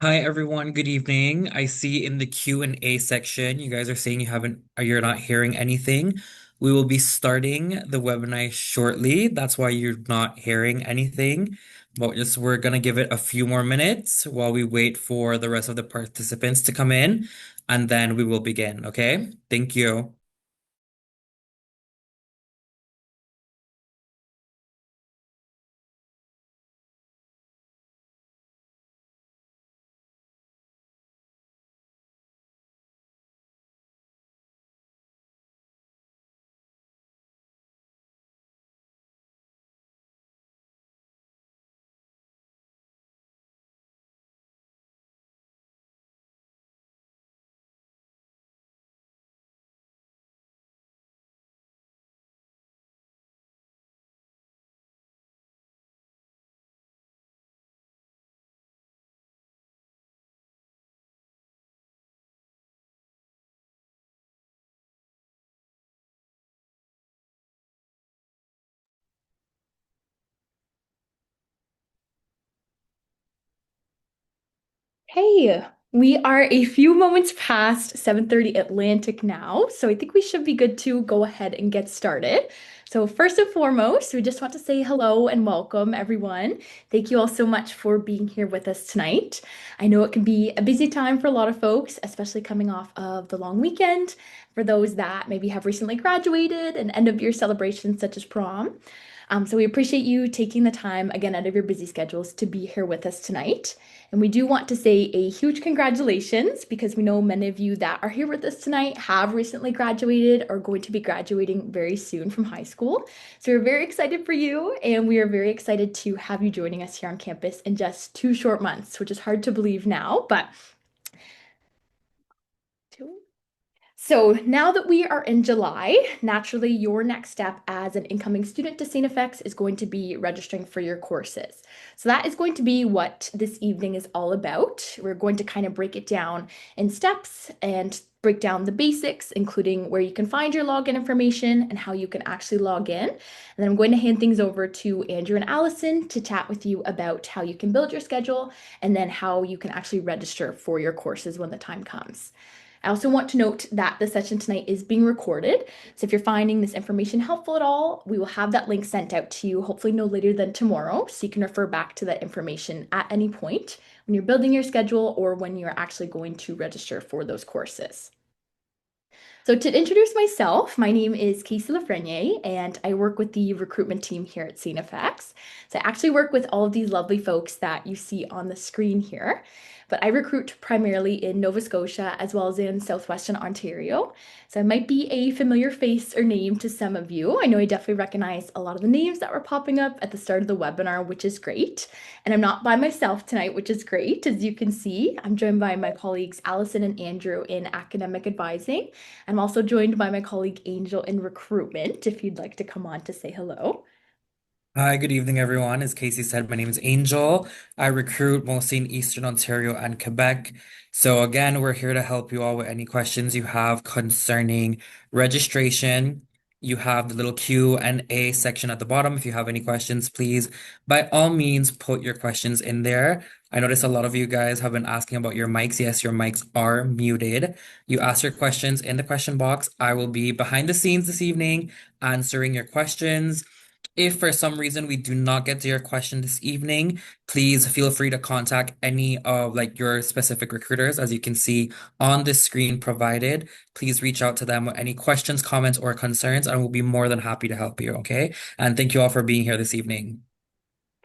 Hi everyone, good evening. I see in the Q&A section you guys are saying you're not hearing anything. We will be starting the webinar shortly. That's why you're not hearing anything. But just we're gonna give it a few more minutes while we wait for the rest of the participants to come in, and then we will begin, okay? Thank you. Hey, we are a few moments past 7:30 Atlantic now, so I think we should be good to go ahead and get started. So first and foremost, we just want to say hello and welcome everyone. Thank you all so much for being here with us tonight. I know it can be a busy time for a lot of folks, especially coming off of the long weekend, for those that maybe have recently graduated and end of year celebrations such as prom. So we appreciate you taking the time again out of your busy schedules to be here with us tonight. And we do want to say a huge congratulations because we know many of you that are here with us tonight have recently graduated or going to be graduating very soon from high school. So we're very excited for you and we are very excited to have you joining us here on campus in just 2 short months, which is hard to believe now, but two. So now that we are in July, naturally your next step as an incoming student to StFX is going to be registering for your courses. So that is going to be what this evening is all about. We're going to kind of break it down in steps and break down the basics, including where you can find your login information and how you can actually log in. And then I'm going to hand things over to Andrew and Allison to chat with you about how you can build your schedule and then how you can actually register for your courses when the time comes. I also want to note that the session tonight is being recorded. So if you're finding this information helpful at all, we will have that link sent out to you, hopefully no later than tomorrow. So you can refer back to that information at any point when you're building your schedule or when you're actually going to register for those courses. So to introduce myself, my name is Casey Lafreniere, and I work with the recruitment team here at StFX. So I actually work with all of these lovely folks that you see on the screen here. But I recruit primarily in Nova Scotia as well as in Southwestern Ontario. So I might be a familiar face or name to some of you. I know I definitely recognize a lot of the names that were popping up at the start of the webinar, which is great. And I'm not by myself tonight, which is great. As you can see, I'm joined by my colleagues Allison and Andrew in academic advising. I'm also joined by my colleague Angel in recruitment, if you'd like to come on to say hello. Hi, good evening, everyone. As Casey said, my name is Angel. I recruit mostly in Eastern Ontario and Quebec. So again, we're here to help you all with any questions you have concerning registration. You have the little Q&A section at the bottom. If you have any questions, please, by all means, put your questions in there. I notice a lot of you guys have been asking about your mics. Yes, your mics are muted. You ask your questions in the question box. I will be behind the scenes this evening answering your questions. If for some reason we do not get to your question this evening, please feel free to contact any of your specific recruiters, as you can see on the screen provided. Please reach out to them with any questions, comments, or concerns, and we'll be more than happy to help you, okay? And thank you all for being here this evening.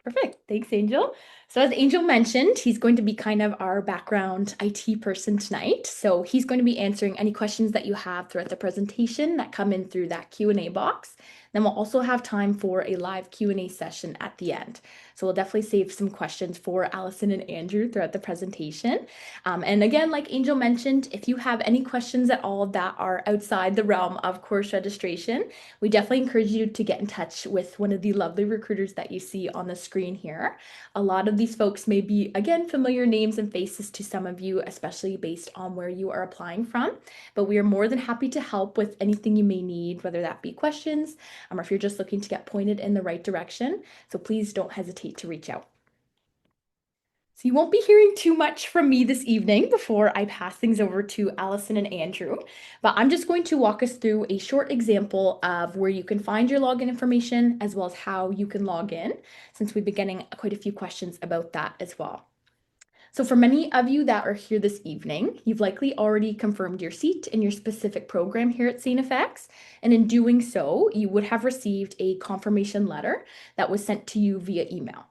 Perfect. Thanks, Angel. So, as Angel mentioned, he's going to be kind of our background IT person tonight. So, he's going to be answering any questions that you have throughout the presentation that come in through that Q&A box. Then we'll also have time for a live Q&A session at the end. So, we'll definitely save some questions for Allison and Andrew throughout the presentation. And again, like Angel mentioned, if you have any questions at all that are outside the realm of course registration, we definitely encourage you to get in touch with one of the lovely recruiters that you see on the screen here. A lot of these folks may be, again, familiar names and faces to some of you, especially based on where you are applying from. But we are more than happy to help with anything you may need, whether that be questions, or if you're just looking to get pointed in the right direction. So please don't hesitate to reach out. So you won't be hearing too much from me this evening before I pass things over to Allison and Andrew, but I'm just going to walk us through a short example of where you can find your login information as well as how you can log in, since we've been getting quite a few questions about that as well. So for many of you that are here this evening, you've likely already confirmed your seat in your specific program here at StFX, and in doing so, you would have received a confirmation letter that was sent to you via email.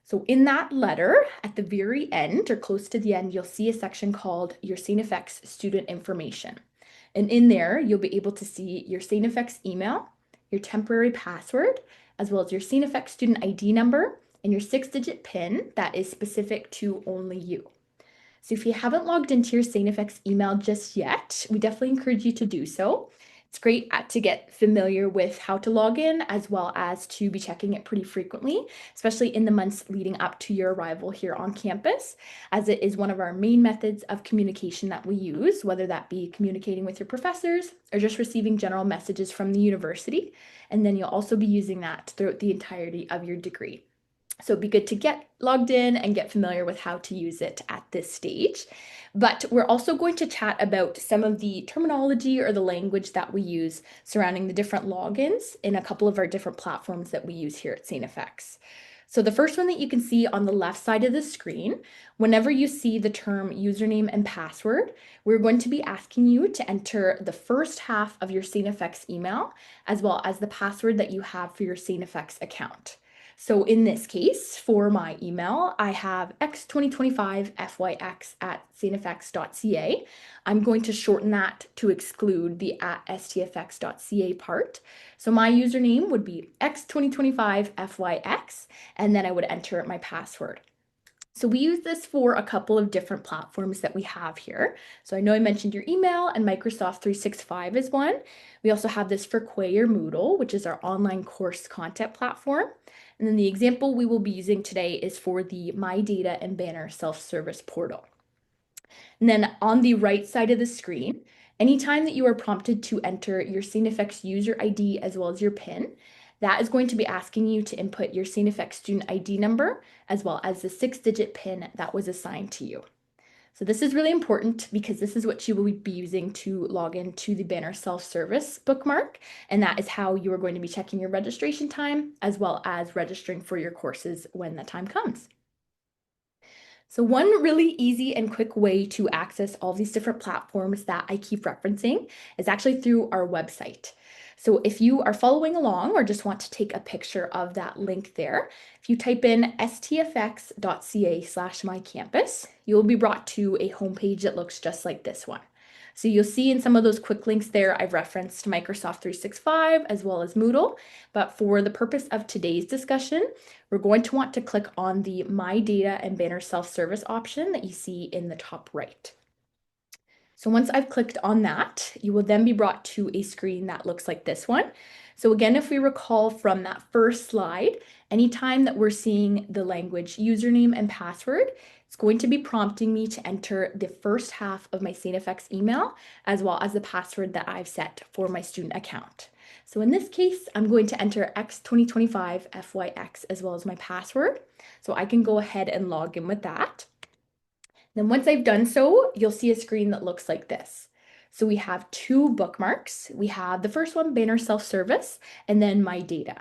So in that letter, at the very end or close to the end, you'll see a section called your StFX student information. And in there, you'll be able to see your StFX email, your temporary password, as well as your StFX student ID number and your 6-digit PIN that is specific to only you. So if you haven't logged into your StFX email just yet, we definitely encourage you to do so. It's great to get familiar with how to log in as well as to be checking it pretty frequently, especially in the months leading up to your arrival here on campus, as it is one of our main methods of communication that we use, whether that be communicating with your professors or just receiving general messages from the university. And then you'll also be using that throughout the entirety of your degree. So it'd be good to get logged in and get familiar with how to use it at this stage. But we're also going to chat about some of the terminology or the language that we use surrounding the different logins in a couple of our different platforms that we use here at StFX. So the first one that you can see on the left side of the screen, whenever you see the term username and password, we're going to be asking you to enter the first half of your StFX email, as well as the password that you have for your StFX account. So in this case, for my email, I have x2025fyx@stfx.ca. I'm going to shorten that to exclude the at stfx.ca part. So my username would be x2025fyx, and then I would enter my password. So we use this for a couple of different platforms that we have here. So I know I mentioned your email and Microsoft 365 is one. We also have this for Quay or Moodle, which is our online course content platform. And then the example we will be using today is for the My Data and Banner self-service portal. And then on the right side of the screen, anytime that you are prompted to enter your StFX user ID as well as your PIN, that is going to be asking you to input your StFX student ID number as well as the 6-digit PIN that was assigned to you. So this is really important because this is what you will be using to log into the Banner self-service bookmark, and that is how you are going to be checking your registration time as well as registering for your courses when the time comes. So one really easy and quick way to access all these different platforms that I keep referencing is actually through our website. So if you are following along or just want to take a picture of that link there, if you type in stfx.ca/mycampus, you'll be brought to a homepage that looks just like this one. So you'll see in some of those quick links there, I've referenced Microsoft 365 as well as Moodle, but for the purpose of today's discussion, we're going to want to click on the My Data and Banner Self-Service option that you see in the top right. So once I've clicked on that, you will then be brought to a screen that looks like this one. So again, if we recall from that first slide, anytime that we're seeing the language username and password, it's going to be prompting me to enter the first half of my StFX email, as well as the password that I've set for my student account. So in this case, I'm going to enter x2025fyx as well as my password. So I can go ahead and log in with that. Then once I've done so, you'll see a screen that looks like this. So we have two bookmarks. We have the first one, Banner Self-Service, and then My Data.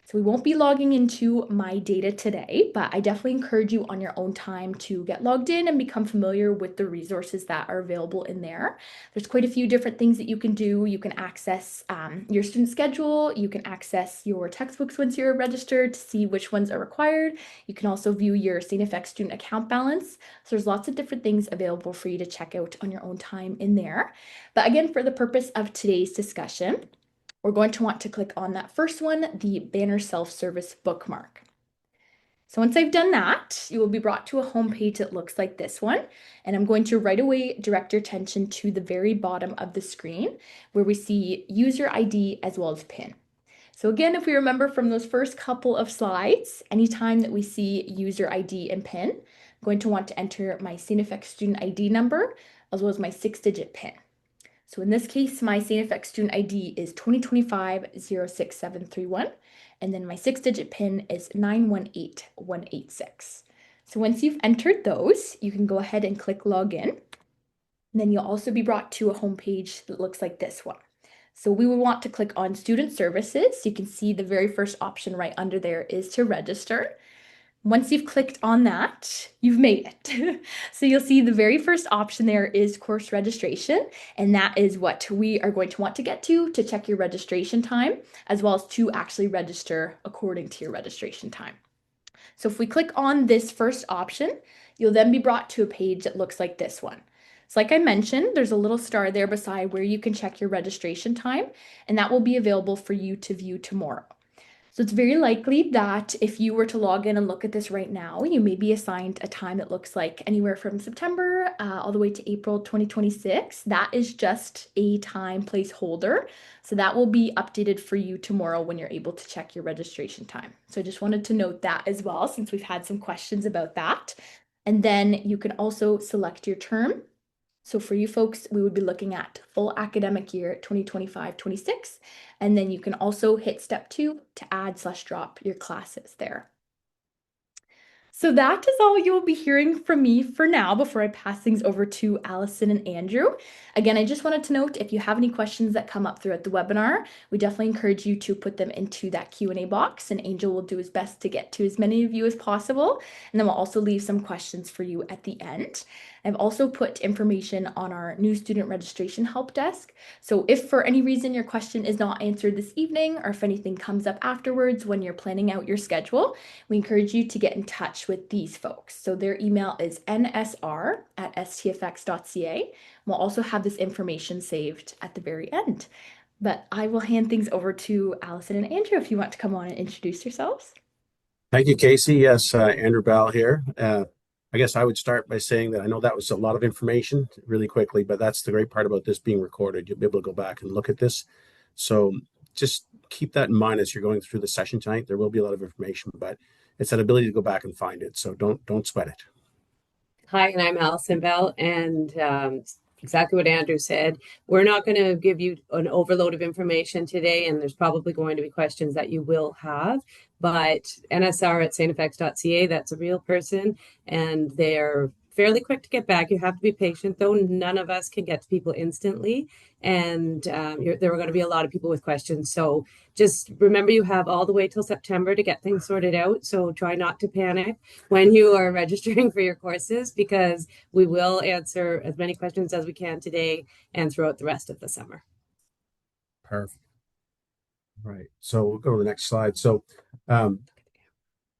So we won't be logging into My Data today, but I definitely encourage you on your own time to get logged in and become familiar with the resources that are available in there. There's quite a few different things that you can do. You can access your student schedule. You can access your textbooks once you're registered to see which ones are required. You can also view your StFX student account balance. So there's lots of different things available for you to check out on your own time in there. But again, for the purpose of today's discussion, we're going to want to click on that first one, the Banner Self-Service bookmark. So once I've done that, you will be brought to a home page that looks like this one. And I'm going to right away direct your attention to the very bottom of the screen where we see user ID as well as PIN. So again, if we remember from those first couple of slides, anytime that we see user ID and PIN, I'm going to want to enter my StFX student ID number as well as my 6-digit PIN. So in this case, my StFX student ID is 2025-06731, and then my 6-digit PIN is 918186. So once you've entered those, you can go ahead and click login. And then you'll also be brought to a home page that looks like this one. So we will want to click on student services. You can see the very first option right under there is to register. Once you've clicked on that, you've made it. So you'll see the very first option there is course registration, and that is what we are going to want to get to check your registration time, as well as to actually register according to your registration time. So if we click on this first option, you'll then be brought to a page that looks like this one. So like I mentioned, there's a little star there beside where you can check your registration time, and that will be available for you to view tomorrow. So it's very likely that if you were to log in and look at this right now, you may be assigned a time that looks like anywhere from September all the way to April 2026. That is just a time placeholder. So that will be updated for you tomorrow when you're able to check your registration time. So I just wanted to note that as well, since we've had some questions about that. And then you can also select your term. So for you folks, we would be looking at full academic year 2025-26. And then you can also hit step 2 to add/drop your classes there. So that is all you'll be hearing from me for now before I pass things over to Allison and Andrew. Again, I just wanted to note if you have any questions that come up throughout the webinar, we definitely encourage you to put them into that Q&A box, and Angel will do his best to get to as many of you as possible. And then we'll also leave some questions for you at the end. I've also put information on our new student registration help desk. So if for any reason your question is not answered this evening, or if anything comes up afterwards when you're planning out your schedule, we encourage you to get in touch with these folks. So their email is nsr@stfx.ca. We'll also have this information saved at the very end. But I will hand things over to Allison and Andrew if you want to come on and introduce yourselves. Thank you, Casey. Yes, Andrew Bell here. I guess I would start by saying that I know that was a lot of information really quickly, but that's the great part about this being recorded. You'll be able to go back and look at this. So just keep that in mind as you're going through the session tonight. There will be a lot of information, but it's that ability to go back and find it. So don't sweat it. Hi, and I'm Allison Bell, and exactly what Andrew said. We're not going to give you an overload of information today, and there's probably going to be questions that you will have. But nsr@stfx.ca, that's a real person, and they're fairly quick to get back. You have to be patient, though. None of us can get to people instantly, and there are going to be a lot of people with questions. So just remember, you have all the way till September to get things sorted out. So try not to panic when you are registering for your courses, because we will answer as many questions as we can today and throughout the rest of the summer. Perfect. Right. So we'll go to the next slide. So,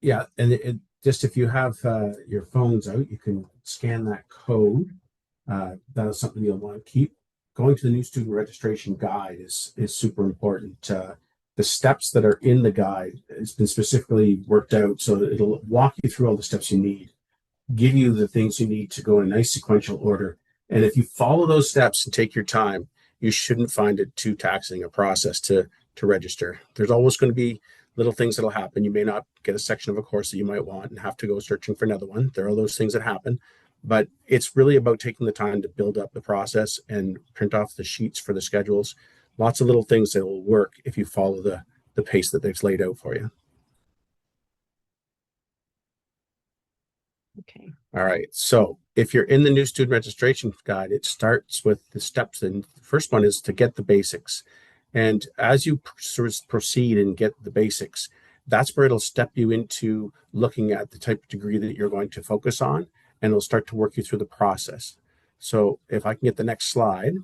yeah, and just if you have your phones out, you can scan that code. That is something you'll want to keep. Going to the new student registration guide is super important. The steps that are in the guide has been specifically worked out, so that it'll walk you through all the steps you need, give you the things you need to go in a nice sequential order. And if you follow those steps and take your time, you shouldn't find it too taxing a process to register. There's always going to be little things that'll happen. You may not get a section of a course that you might want and have to go searching for another one. There are those things that happen, but it's really about taking the time to build up the process and print off the sheets for the schedules. Lots of little things that will work if you follow the pace that they've laid out for you. Okay. All right. So if you're in the new student registration guide, it starts with the steps. And the first one is to get the basics. And as you proceed and get the basics, that's where it'll step you into looking at the type of degree that you're going to focus on, and it'll start to work you through the process. So if I can get the next slide.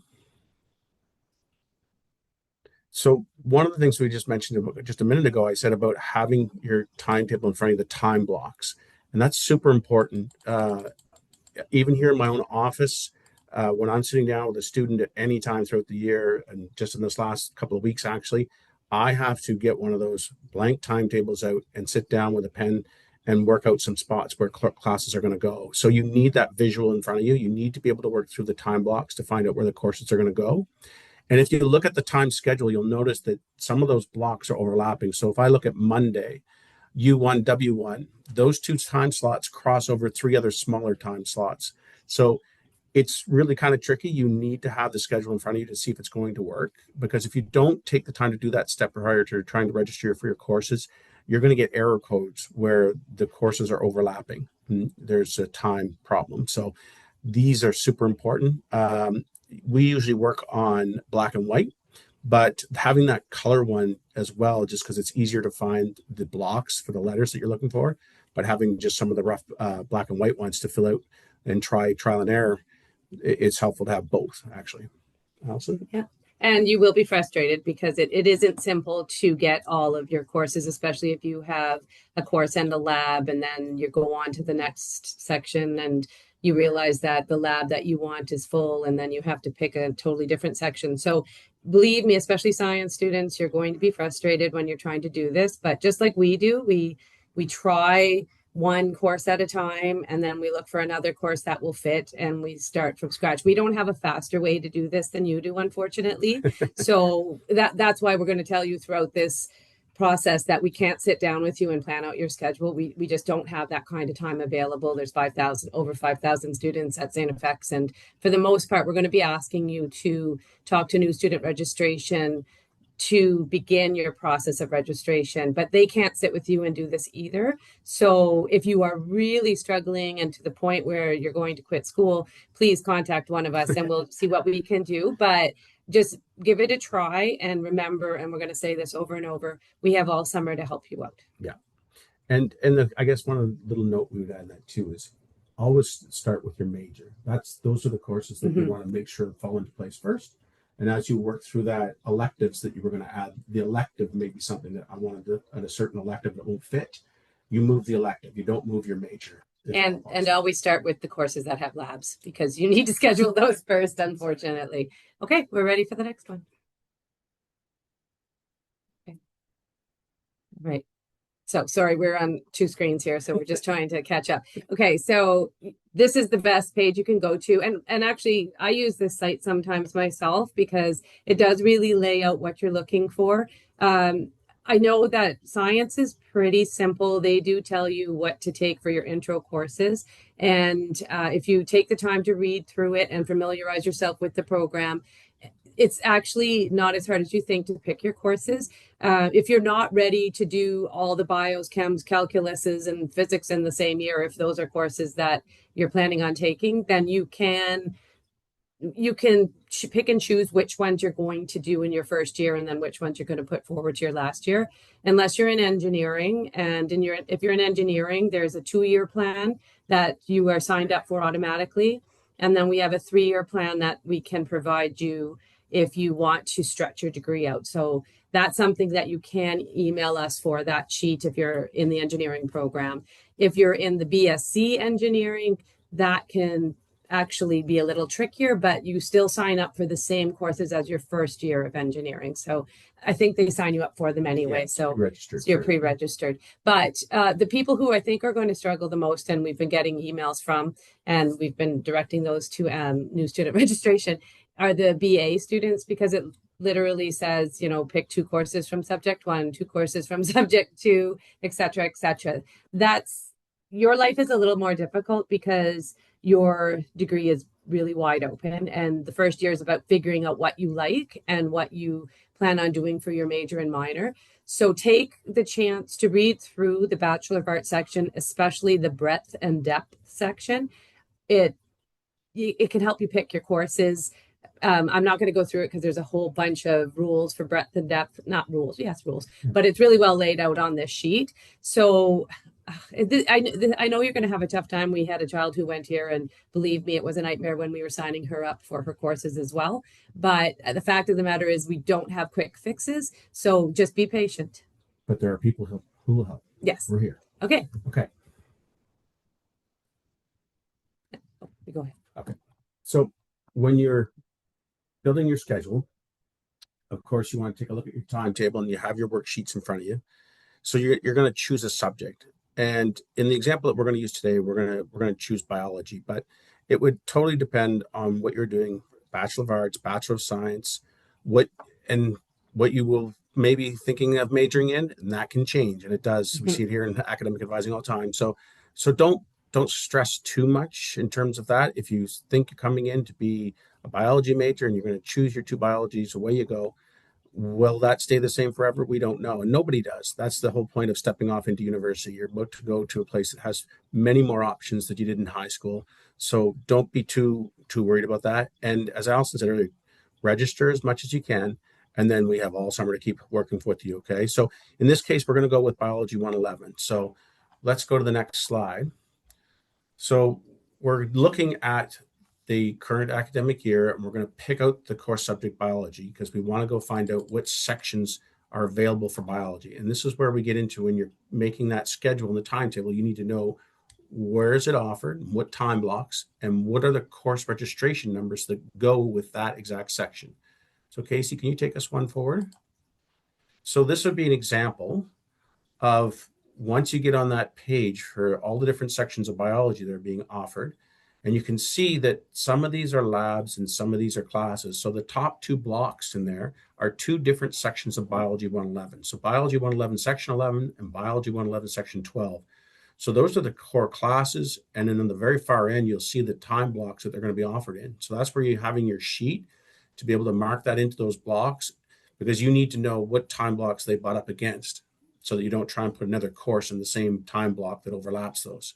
So one of the things we just mentioned just a minute ago, I said about having your timetable in front of you, the time blocks, and that's super important. Even here in my own office, when I'm sitting down with a student at any time throughout the year, and just in this last couple of weeks, actually, I have to get one of those blank timetables out and sit down with a pen and work out some spots where classes are going to go. So you need that visual in front of you. You need to be able to work through the time blocks to find out where the courses are going to go. And if you look at the time schedule, you'll notice that some of those blocks are overlapping. So if I look at Monday, U1, W1, those two time slots cross over 3 other smaller time slots. So it's really kind of tricky. You need to have the schedule in front of you to see if it's going to work, because if you don't take the time to do that step prior to trying to register for your courses, you're going to get error codes where the courses are overlapping. there's a time problem. So these are super important. We usually work on black and white, but having that color one as well, just because it's easier to find the blocks for the letters that you're looking for, but having just some of the rough black and white ones to fill out and try trial and error, it's helpful to have both, actually. Allison? Yeah. And you will be frustrated because it isn't simple to get all of your courses, especially if you have a course and a lab, and then you go on to the next section and you realize that the lab that you want is full, and then you have to pick a totally different section. So believe me, especially science students, you're going to be frustrated when you're trying to do this. But just like we do, we try one course at a time, and then we look for another course that will fit, and we start from scratch. We don't have a faster way to do this than you do, unfortunately. So that's why we're going to tell you throughout this process that we can't sit down with you and plan out your schedule. We just don't have that kind of time available. There's over 5,000 students at StFX, and for the most part, we're going to be asking you to talk to new student registration to begin your process of registration, but they can't sit with you and do this either. So if you are really struggling and to the point where you're going to quit school, please contact one of us and we'll see what we can do. But just give it a try, and remember, and we're going to say this over and over, we have all summer to help you out. Yeah. And I guess one of the little note we would add that too is always start with your major. Those are the courses that you want to make sure fall into place first. And as you work through that electives that you were going to add, the elective may be something that I wanted to, at a certain elective that won't fit. You move the elective. You don't move your major. And always start with the courses that have labs, because you need to schedule those first, unfortunately. Okay, we're ready for the next one. Okay. Right. So sorry, we're on two screens here, so we're just trying to catch up. Okay, so this is the best page you can go to. And actually, I use this site sometimes myself because it does really lay out what you're looking for. I know that science is pretty simple. They do tell you what to take for your intro courses. And if you take the time to read through it and familiarize yourself with the program, it's actually not as hard as you think to pick your courses. If you're not ready to do all the bios, chems, calculuses, and physics in the same year, if those are courses that you're planning on taking, then you can pick and choose which ones you're going to do in your first year and then which ones you're going to put forward to your last year. Unless you're in engineering, and if you're in engineering, there's a 2-year plan that you are signed up for automatically. And then we have a 3-year plan that we can provide you if you want to stretch your degree out. So that's something that you can email us for, that sheet, if you're in the engineering program. If you're in the BSc engineering, that can actually be a little trickier, but you still sign up for the same courses as your first year of engineering. So I think they sign you up for them anyway. So you're pre-registered. But the people who I think are going to struggle the most, and we've been getting emails from, and we've been directing those to new student registration, are the BA students, because it literally says, pick 2 courses from subject 1, 2 courses from subject 2, et cetera, et cetera. Your life is a little more difficult because your degree is really wide open, and the first year is about figuring out what you like and what you plan on doing for your major and minor. So take the chance to read through the Bachelor of Arts section, especially the breadth and depth section. It can help you pick your courses. I'm not going to go through it because there's a whole bunch of rules for breadth and depth. Not rules, yes, rules, but it's really well laid out on this sheet. So I know you're going to have a tough time. We had a child who went here, and believe me, it was a nightmare when we were signing her up for her courses as well. But the fact of the matter is we don't have quick fixes. So just be patient. But there are people who will help. Yes. We're here. Okay. Okay. Go ahead. Okay. So when you're building your schedule, of course, you want to take a look at your timetable, and you have your worksheets in front of you. So you're going to choose a subject. And in the example that we're going to use today, we're going to choose biology, but it would totally depend on what you're doing: Bachelor of Arts, Bachelor of Science, what you will maybe thinking of majoring in, and that can change, and it does. We see it here in academic advising all the time. So don't stress too much in terms of that. If you think you're coming in to be a biology major and you're going to choose your 2 biologies, away you go. Will that stay the same forever? We don't know, and nobody does. That's the whole point of stepping off into university. You're about to go to a place that has many more options that you did in high school. So don't be too worried about that. And as Allison said earlier, register as much as you can, and then we have all summer to keep working with you. Okay. So in this case, we're going to go with Biology 111. So let's go to the next slide. So we're looking at the current academic year, and we're going to pick out the course subject biology because we want to go find out which sections are available for biology. And this is where we get into when you're making that schedule and the timetable, you need to know where is it offered, what time blocks, and what are the course registration numbers that go with that exact section. So Casey, can you take us one forward? So this would be an example of once you get on that page for all the different sections of biology that are being offered, and you can see that some of these are labs and some of these are classes. So the top two blocks in there are two different sections of Biology 111. So Biology 111 Section 11 and Biology 111 Section 12. So those are the core classes. And then on the very far end, you'll see the time blocks that they're going to be offered in. So that's where you're having your sheet to be able to mark that into those blocks because you need to know what time blocks they butt up against so that you don't try and put another course in the same time block that overlaps those.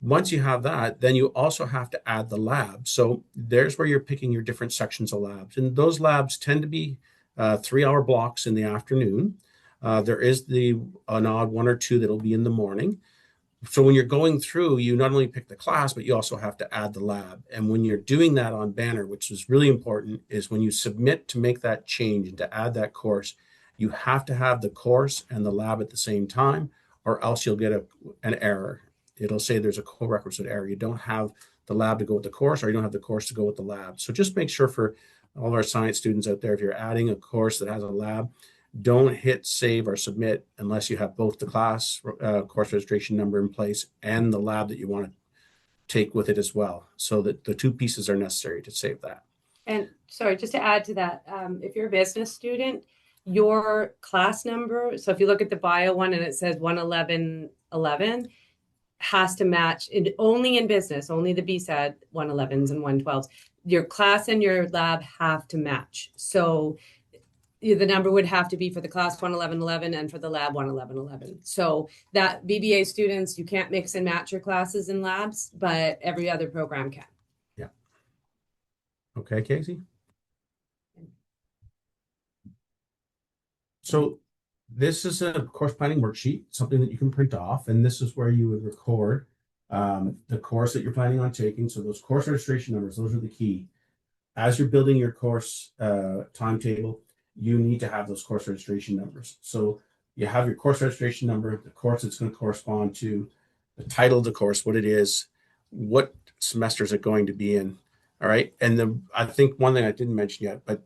Once you have that, then you also have to add the lab. So there's where you're picking your different sections of labs. And those labs tend to be 3-hour blocks in the afternoon. There is an odd one or two that'll be in the morning. So when you're going through, you not only pick the class, but you also have to add the lab. And when you're doing that on Banner, which is really important, is when you submit to make that change and to add that course, you have to have the course and the lab at the same time, or else you'll get an error. It'll say there's a co-requisite error. You don't have the lab to go with the course, or you don't have the course to go with the lab. So just make sure for all of our science students out there, if you're adding a course that has a lab, don't hit save or submit unless you have both the class course registration number in place and the lab that you want to take with it as well. So that the two pieces are necessary to save that. And sorry, just to add to that, if you're a business student, your class number, so if you look at the bio one and it says 11111, has to match only in business, only the BSAD 111s and 112s. Your class and your lab have to match. So the number would have to be for the class 11111 and for the lab 11111. So that BBA students, you can't mix and match your classes and labs, but every other program can. Yeah. Okay, Casey. So this is a course planning worksheet, something that you can print off, and this is where you would record the course that you're planning on taking. So those course registration numbers, those are the key. As you're building your course timetable, you need to have those course registration numbers. So you have your course registration number, the course it's going to correspond to, the title of the course, what it is, what semester is it going to be in. All right. And I think one thing I didn't mention yet, but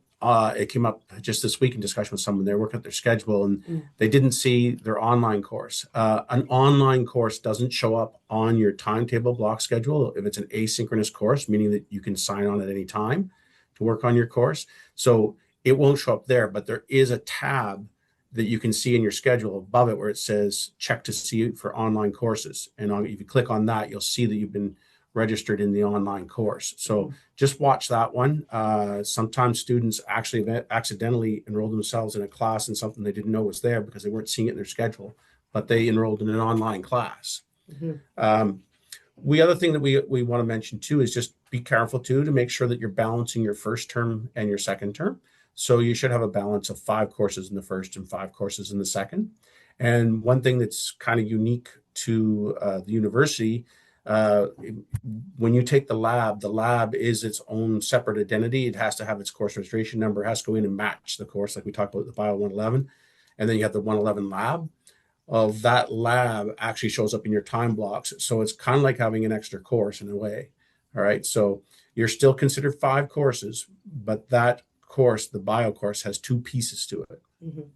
it came up just this week in discussion with someone. They're working at their schedule and they didn't see their online course. An online course doesn't show up on your timetable block schedule if it's an asynchronous course, meaning that you can sign on at any time to work on your course. So it won't show up there, but there is a tab that you can see in your schedule above it where it says check to see for online courses. And if you click on that, you'll see that you've been registered in the online course. So just watch that one. Sometimes students actually accidentally enroll themselves in a class in something they didn't know was there because they weren't seeing it in their schedule, but they enrolled in an online class. The other thing that we want to mention too is just be careful too to make sure that you're balancing your first term and your second term. So you should have a balance of 5 courses in the first and 5 courses in the second. And one thing that's kind of unique to the university, when you take the lab is its own separate identity. It has to have its course registration number, it has to go in and match the course, like we talked about the Bio 111. And then you have the 111 lab. Of that lab actually shows up in your time blocks. So it's kind of like having an extra course in a way. All right. So you're still considered 5 courses, but that course, the bio course, has 2 pieces to it,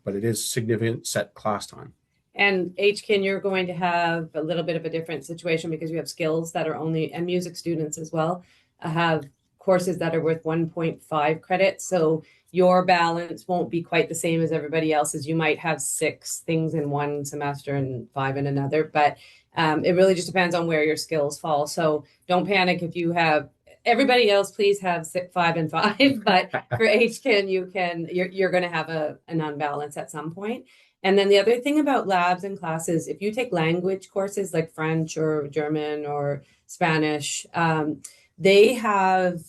but it is significant set class time. And HKIN, you're going to have a little bit of a different situation because you have skills that are only, and music students as well, have courses that are worth 1.5 credits. So your balance won't be quite the same as everybody else's. You might have 6 things in one semester and 5 in another, but it really just depends on where your skills fall. So don't panic if you have everybody else, please have 5 and 5. But for HKIN, you're going to have an unbalance at some point. And then the other thing about labs and classes, if you take language courses like French or German or Spanish, they have,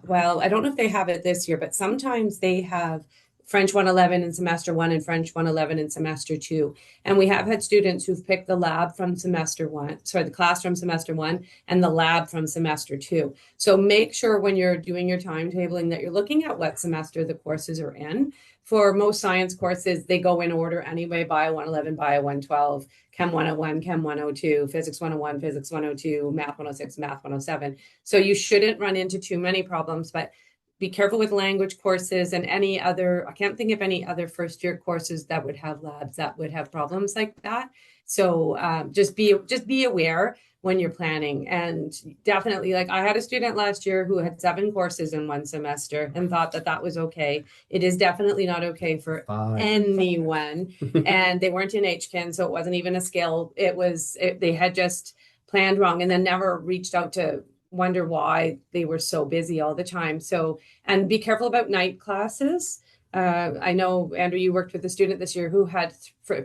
well, I don't know if they have it this year, but sometimes they have French 111 in semester 1 and French 111 in semester 2. And we have had students who've picked the lab from semester 1, sorry, the class from semester 1 and the lab from semester 2. So make sure when you're doing your timetabling that you're looking at what semester the courses are in. For most science courses, they go in order anyway: Bio 111, Bio 112, Chem 101, Chem 102, Physics 101, Physics 102, Math 106, Math 107. So you shouldn't run into too many problems, but be careful with language courses and any other, I can't think of any other first year courses that would have labs that would have problems like that. So just be aware when you're planning. And definitely, like, I had a student last year who had 7 courses in one semester and thought that that was okay. It is definitely not okay for anyone. And they weren't in HKIN, so it wasn't even a skill. They had just planned wrong and then never reached out to wonder why they were so busy all the time. So, and be careful about night classes. I know, Andrew, you worked with a student this year who had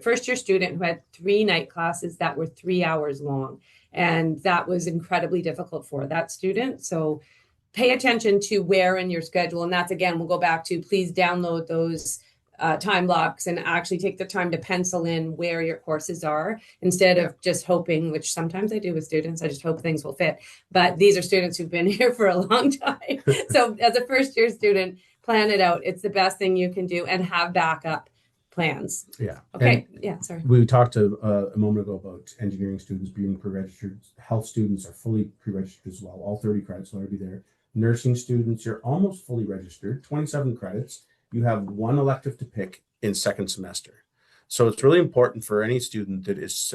first year student who had 3 night classes that were 3 hours long. And that was incredibly difficult for that student. So pay attention to where in your schedule. And that's, again, we'll go back to, please download those time blocks and actually take the time to pencil in where your courses are instead of just hoping, which sometimes I do with students. I just hope things will fit. But these are students who've been here for a long time. So as a first year student, plan it out. It's the best thing you can do, and have backup plans. Yeah. Okay. Yeah. Sorry. We talked a moment ago about engineering students being pre-registered. Health students are fully pre-registered as well. All 30 credits will already be there. Nursing students, you're almost fully registered, 27 credits. You have 1 elective to pick in second semester. So it's really important for any student that is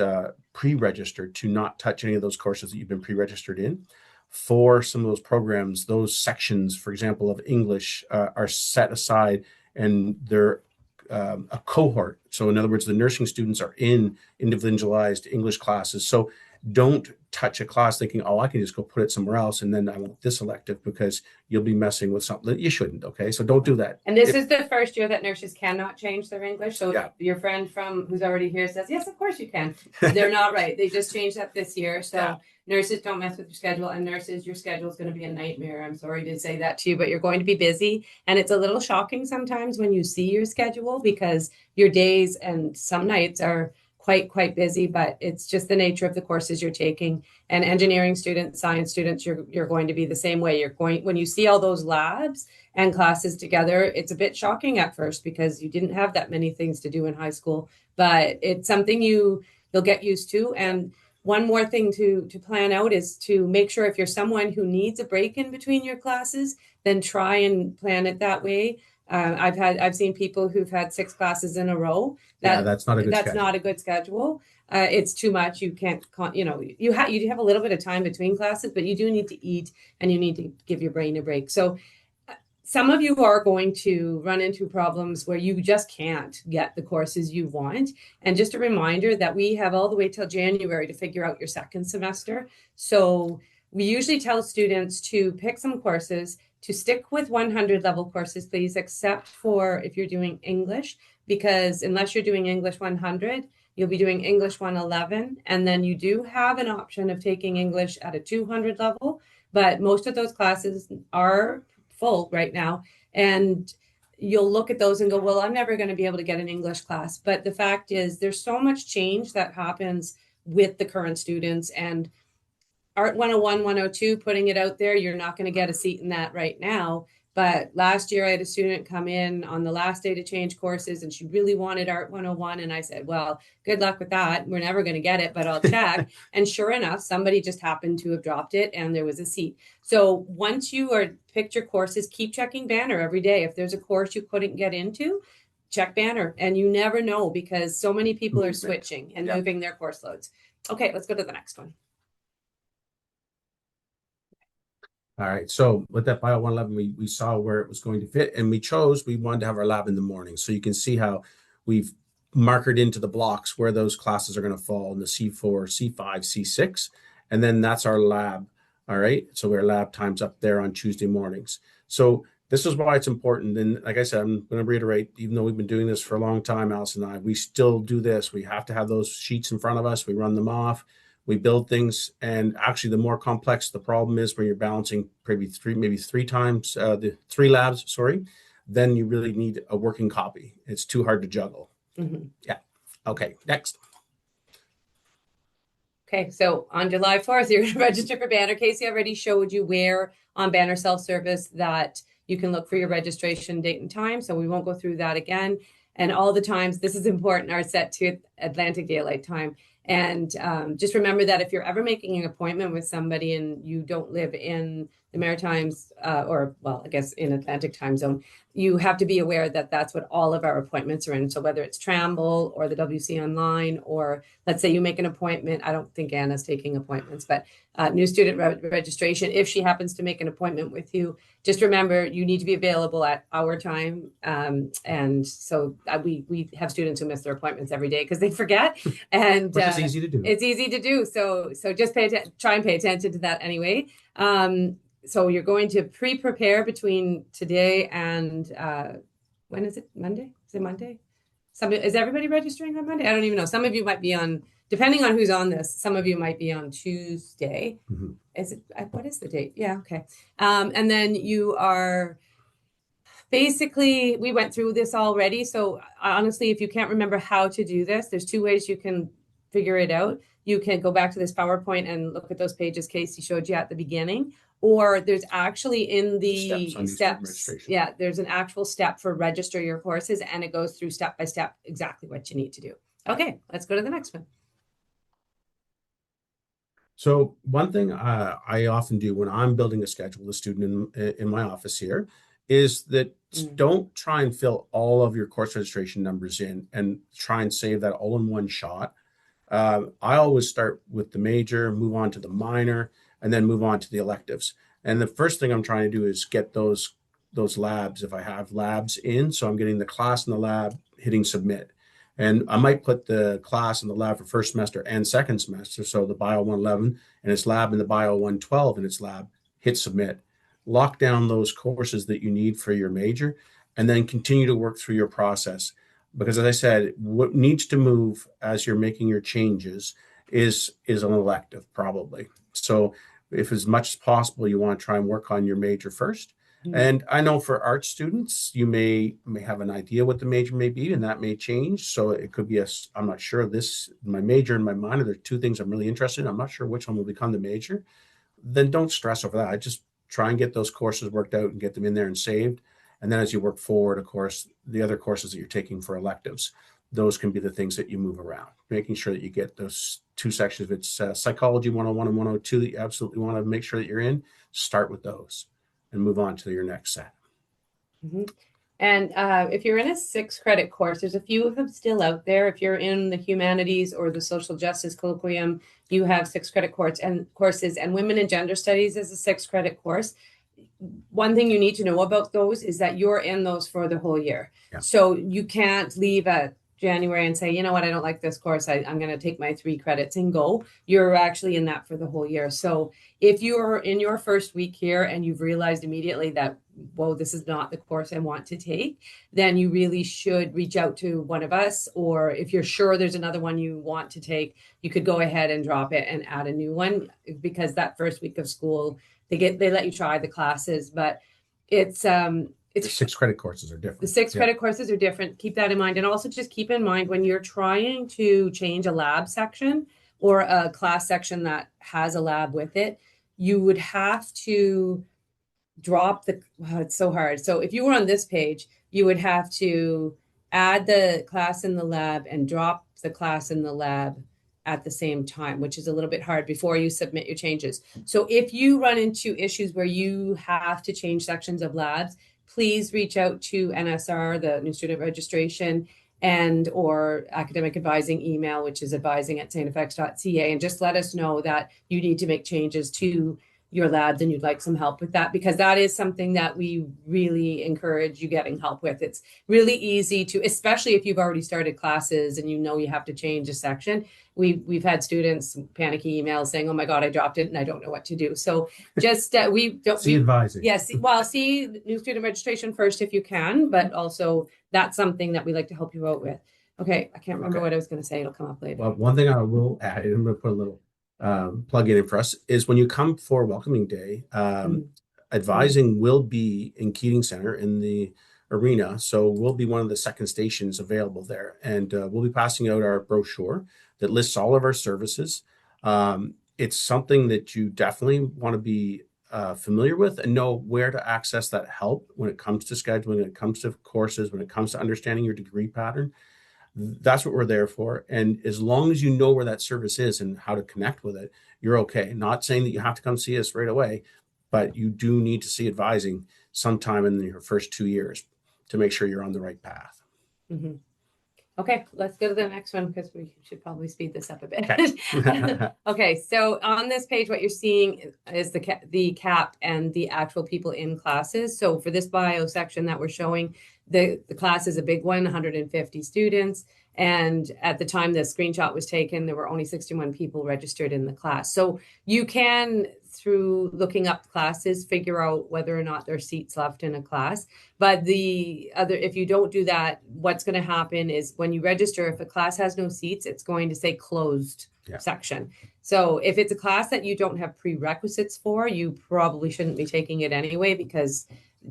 pre-registered to not touch any of those courses that you've been pre-registered in. For some of those programs, those sections, for example, of English are set aside, and they're a cohort. So in other words, the nursing students are in individualized English classes. So don't touch a class thinking, oh, I can just go put it somewhere else and then I want this elective, because you'll be messing with something that you shouldn't. Okay, so don't do that. And this is the first year that nurses cannot change their English. So Yeah. your friend who's already here says, yes, of course you can. They're not right. They just changed that this year. So Yeah. Nurses, don't mess with your schedule. And nurses, your schedule is going to be a nightmare. I'm sorry to say that to you, but you're going to be busy. And it's a little shocking sometimes when you see your schedule, because your days and some nights are quite busy, but it's just the nature of the courses you're taking. And engineering students, science students, you're going to be the same way. When you see all those labs and classes together, it's a bit shocking at first because you didn't have that many things to do in high school, but it's something you'll get used to. And one more thing to plan out is to make sure, if you're someone who needs a break in between your classes, then try and plan it that way. I've seen people who've had 6 classes in a row. That's not a good That's schedule. not a good schedule. It's too much. You can't, you have a little bit of time between classes, but you do need to eat and you need to give your brain a break. So some of you are going to run into problems where you just can't get the courses you want. And just a reminder that we have all the way till January to figure out your second semester. So we usually tell students to pick some courses, to stick with 100 level courses, please, except for if you're doing English, because unless you're doing English 100, you'll be doing English 111. And then you do have an option of taking English at a 200 level, but most of those classes are full right now. And you'll look at those and go, well, I'm never going to be able to get an English class. But the fact is, there's so much change that happens with the current students, and Art 101, 102, putting it out there, you're not going to get a seat in that right now. But last year I had a student come in on the last day to change courses, and she really wanted Art 101. And I said, well, good luck with that. We're never going to get it, but I'll check. And sure enough, somebody just happened to have dropped it and there was a seat. So once you are picked your courses, keep checking Banner every day. If there's a course you couldn't get into, check Banner. And you never know, because so many people are switching and moving their course loads. Okay, let's go to the next one. All right, so with that Bio 111, we saw where it was going to fit, and we wanted to have our lab in the morning. So you can see how we've markered into the blocks where those classes are going to fall in the C4, C5, C6, and then that's our lab All right. So our lab time's up there on Tuesday mornings. So this is why it's important. And like I said, I'm going to reiterate, even though we've been doing this for a long time, Alice and I, we still do this. We have to have those sheets in front of us. We run them off. We build things. And actually, the more complex the problem is, where you're balancing maybe three times the three labs, sorry, then you really need a working copy. It's too hard to juggle. Yeah. Okay. Next. Okay, so on July 4th, you're going to register for Banner. Casey already showed you where on Banner self-service that you can look for your registration date and time, so we won't go through that again. And all the times, this is important, are set to Atlantic Daylight Time. And just remember that if you're ever making an appointment with somebody and you don't live in the Maritimes, or, well, I guess in Atlantic time zone, you have to be aware that that's what all of our appointments are in. So whether it's Tramble or the WC Online, or let's say you make an appointment, I don't think Anna's taking appointments, but new student registration, if she happens to make an appointment with you, just remember you need to be available at our time. And so we have students who miss their appointments every day because they forget. And Which is easy to do. It's easy to do. So just try and pay attention to that anyway. So you're going to prepare between today and when is it? Monday? Is it Monday? Is everybody registering on Monday? I don't even know. Some of you might be on, depending on who's on this, some of you might be on Tuesday. Mm-hmm. Is it, what is the date? Yeah, okay. And then you are basically, we went through this already. So honestly, if you can't remember how to do this, there's two ways you can figure it out. You can go back to this PowerPoint and look at those pages Casey showed you at the beginning, or there's actually in the steps, yeah, there's an actual step for register your courses, and it goes through step by step exactly what you need to do. Okay, let's go to the next one. So one thing I often do when I'm building a schedule with a student in my office here is that don't try and fill all of your course registration numbers in and try and save that all in one shot. I always start with the major, move on to the minor, and then move on to the electives. And the first thing I'm trying to do is get those labs, if I have labs in. So I'm getting the class and the lab, hitting submit. And I might put the class and the lab for first semester and second semester. So the Bio 111 and its lab and the Bio 112 and its lab, hit submit. Lock down those courses that you need for your major, and then continue to work through your process. Because as I said, what needs to move as you're making your changes is an elective, probably. So if as much as possible, you want to try and work on your major first. And I know for art students, you may have an idea what the major may be, and that may change. So it could be I'm not sure this, my major and my minor, there are two things I'm really interested in. I'm not sure which one will become the major. Then don't stress over that. I just try and get those courses worked out and get them in there and saved. And then as you work forward, of course, the other courses that you're taking for electives, those can be the things that you move around, making sure that you get those two sections. If it's Psychology 101 and 102 that you absolutely want to make sure that you're in, start with those and move on to your next set. And if you're in a 6-credit course, there's a few of them still out there. If you're in the humanities or the social justice colloquium, you have 6-credit courses, and women and gender studies is a 6-credit course. One thing you need to know about those is that you're in those for the whole year. Yeah. So you can't leave at January and say, you know what, I don't like this course. I'm going to take my 3 credits and go. You're actually in that for the whole year. So if you're in your first week here and you've realized immediately that, whoa, this is not the course I want to take, then you really should reach out to one of us. Or if you're sure there's another one you want to take, you could go ahead and drop it and add a new one, because that first week of school, they let you try the classes, but it's the 6-credit courses are different. The 6-credit courses are different. Keep that in mind. And also just keep in mind when you're trying to change a lab section or a class section that has a lab with it, you would have to drop it's so hard. So if you were on this page, you would have to add the class in the lab and drop the class in the lab at the same time, which is a little bit hard before you submit your changes. So if you run into issues where you have to change sections of labs, please reach out to NSR, the New Student Registration, or Academic Advising email, which is advising@stfx.ca, and just let us know that you need to make changes to your labs and you'd like some help with that, because that is something that we really encourage you getting help with. It's really easy to, especially if you've already started classes and you know you have to change a section. We've had students panicky emails saying, "Oh my God, I dropped it and I don't know what to do." So just we don't See advising. Yes, well, see new student registration first if you can, but also that's something that we like to help you out with. Okay, I can't remember what I was going to say. It'll come up later. Well, one thing I will add, and I'm going to put a little plug in for us, is when you come for welcoming day, advising will be in Keating Center in the arena. So we'll be one of the second stations available there. And we'll be passing out our brochure that lists all of our services. It's something that you definitely want to be familiar with and know where to access that help when it comes to scheduling, when it comes to courses, when it comes to understanding your degree pattern. That's what we're there for. And as long as you know where that service is and how to connect with it, you're okay. Not saying that you have to come see us right away, but you do need to see advising sometime in your first 2 years to make sure you're on the right path. Mm-hmm. Okay, let's go to the next one because we should probably speed this up a bit. Okay. Okay, so on this page, what you're seeing is the cap and the actual people in classes. So for this bio section that we're showing, the class is a big one, 150 students. And at the time the screenshot was taken, there were only 61 people registered in the class. So you can, through looking up classes, figure out whether or not there are seats left in a class. But if you don't do that, what's going to happen is when you register, if a class has no seats, it's going to say closed section. So if it's a class that you don't have prerequisites for, you probably shouldn't be taking it anyway, because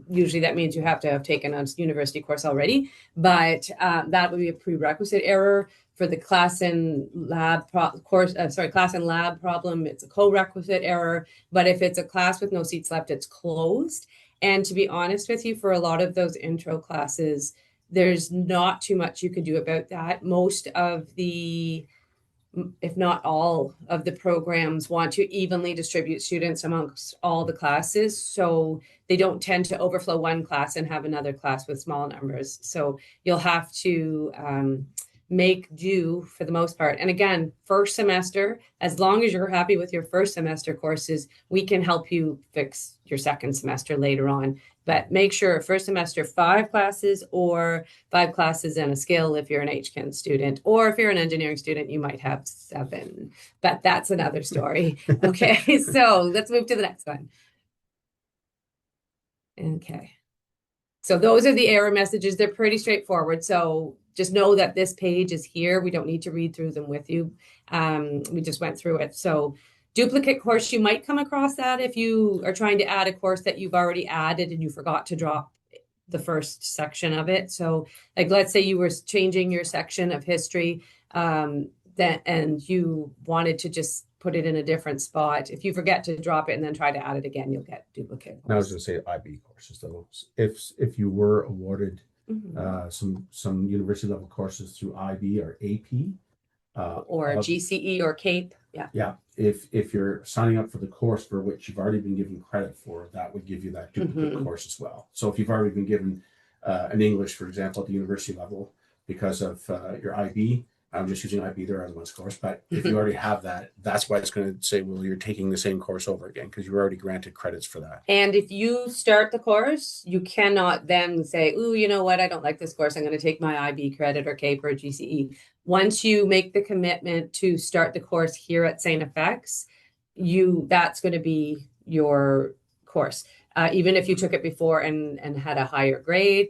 usually that means you have to have taken a university course already. But that would be a prerequisite error. For the class and lab class and lab problem, it's a co-requisite error. But if it's a class with no seats left, it's closed. And to be honest with you, for a lot of those intro classes, there's not too much you can do about that. Most of the, if not all of the programs, want to evenly distribute students amongst all the classes. So they don't tend to overflow one class and have another class with small numbers. So you'll have to make do for the most part. And again, first semester, as long as you're happy with your first semester courses, we can help you fix your second semester later on. But make sure first semester 5 classes or 5 classes and a skill if you're an HKIN student, or if you're an engineering student, you might have 7, but that's another story. Okay, so let's move to the next one. Okay. So those are the error messages. They're pretty straightforward. So just know that this page is here. We don't need to read through them with you. We just went through it. So duplicate course, you might come across that if you are trying to add a course that you've already added and you forgot to drop the first section of it. So like, let's say you were changing your section of history and you wanted to just put it in a different spot. If you forget to drop it and then try to add it again, you'll get duplicate course. I was going to say IB courses though. If you were awarded some university level courses through IB or AP, or GCE or CAPE, yeah. If you're signing up for the course for which you've already been given credit for, that would give you that duplicate course as well. So if you've already been given an English, for example, at the university level because of your IB. I'm just using IB, there are other ones, of course, but if you already have that, that's why it's going to say, well, you're taking the same course over again because you're already granted credits for that. And if you start the course, you cannot then say, ooh, you know what, I don't like this course, I'm going to take my IB credit or CAPE or GCE. Once you make the commitment to start the course here at StFX, that's going to be your course. Even if you took it before and had a higher grade,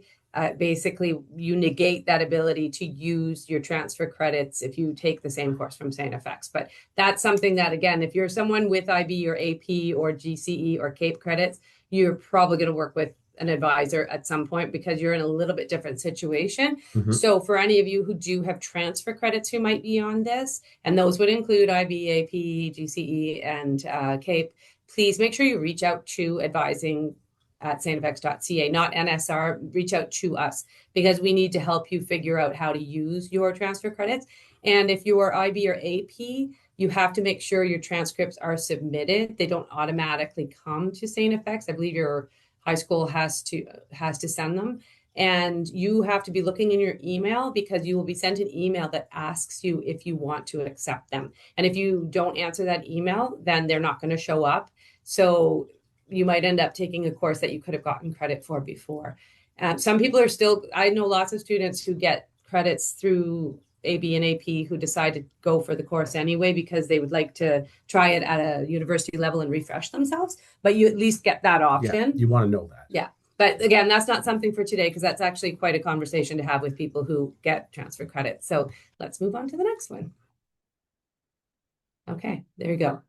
basically you negate that ability to use your transfer credits if you take the same course from StFX. But that's something that, again, if you're someone with IB or AP or GCE or CAPE credits, you're probably going to work with an advisor at some point because you're in a little bit different situation. So for any of you who do have transfer credits who might be on this, and those would include IB, AP, GCE, and CAPE, please make sure you reach out to advising at stfx.ca, not NSR. Reach out to us because we need to help you figure out how to use your transfer credits. And if you are IB or AP, you have to make sure your transcripts are submitted. They don't automatically come to StFX. I believe your high school has to send them. And you have to be looking in your email because you will be sent an email that asks you if you want to accept them. And if you don't answer that email, then they're not going to show up. So you might end up taking a course that you could have gotten credit for before. Some people are still, I know lots of students who get credits through AB and AP who decide to go for the course anyway because they would like to try it at a university level and refresh themselves. But you at least get that option. Yeah, you want to know that. Yeah. But again, that's not something for today because that's actually quite a conversation to have with people who get transfer credit. So let's move on to the next one. Okay, there you go.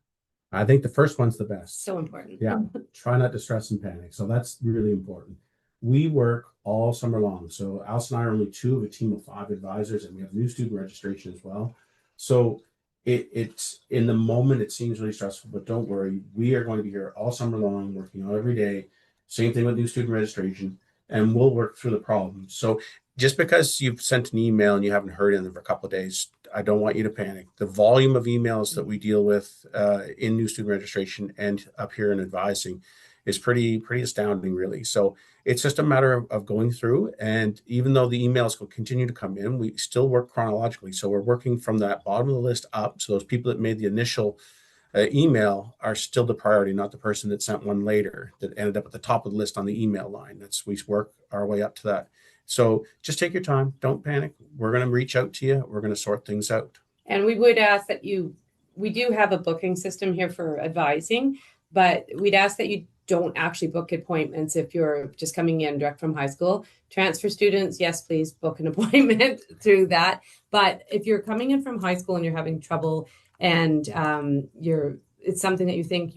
I think the first one's the best. So important. Yeah. Try not to stress and panic. So that's really important. We work all summer long. So Alice and I are only two of a team of 5 advisors, and we have new student registration as well. So it's in the moment, it seems really stressful, but don't worry. We are going to be here all summer long, working on every day. Same thing with new student registration, and we'll work through the problems. So just because you've sent an email and you haven't heard anything for a couple of days, I don't want you to panic. The volume of emails that we deal with in new student registration and up here in advising is pretty astounding, really. So it's just a matter of going through. And even though the emails will continue to come in, we still work chronologically. So we're working from that bottom of the list up. So those people that made the initial email are still the priority, not the person that sent one later that ended up at the top of the list on the email line. We work our way up to that. So just take your time. Don't panic. We're going to reach out to you. We're going to sort things out. And we would ask that we do have a booking system here for advising, but we'd ask that you don't actually book appointments if you're just coming in direct from high school. Transfer students, yes, please book an appointment through that. But if you're coming in from high school and you're having trouble and it's something that you think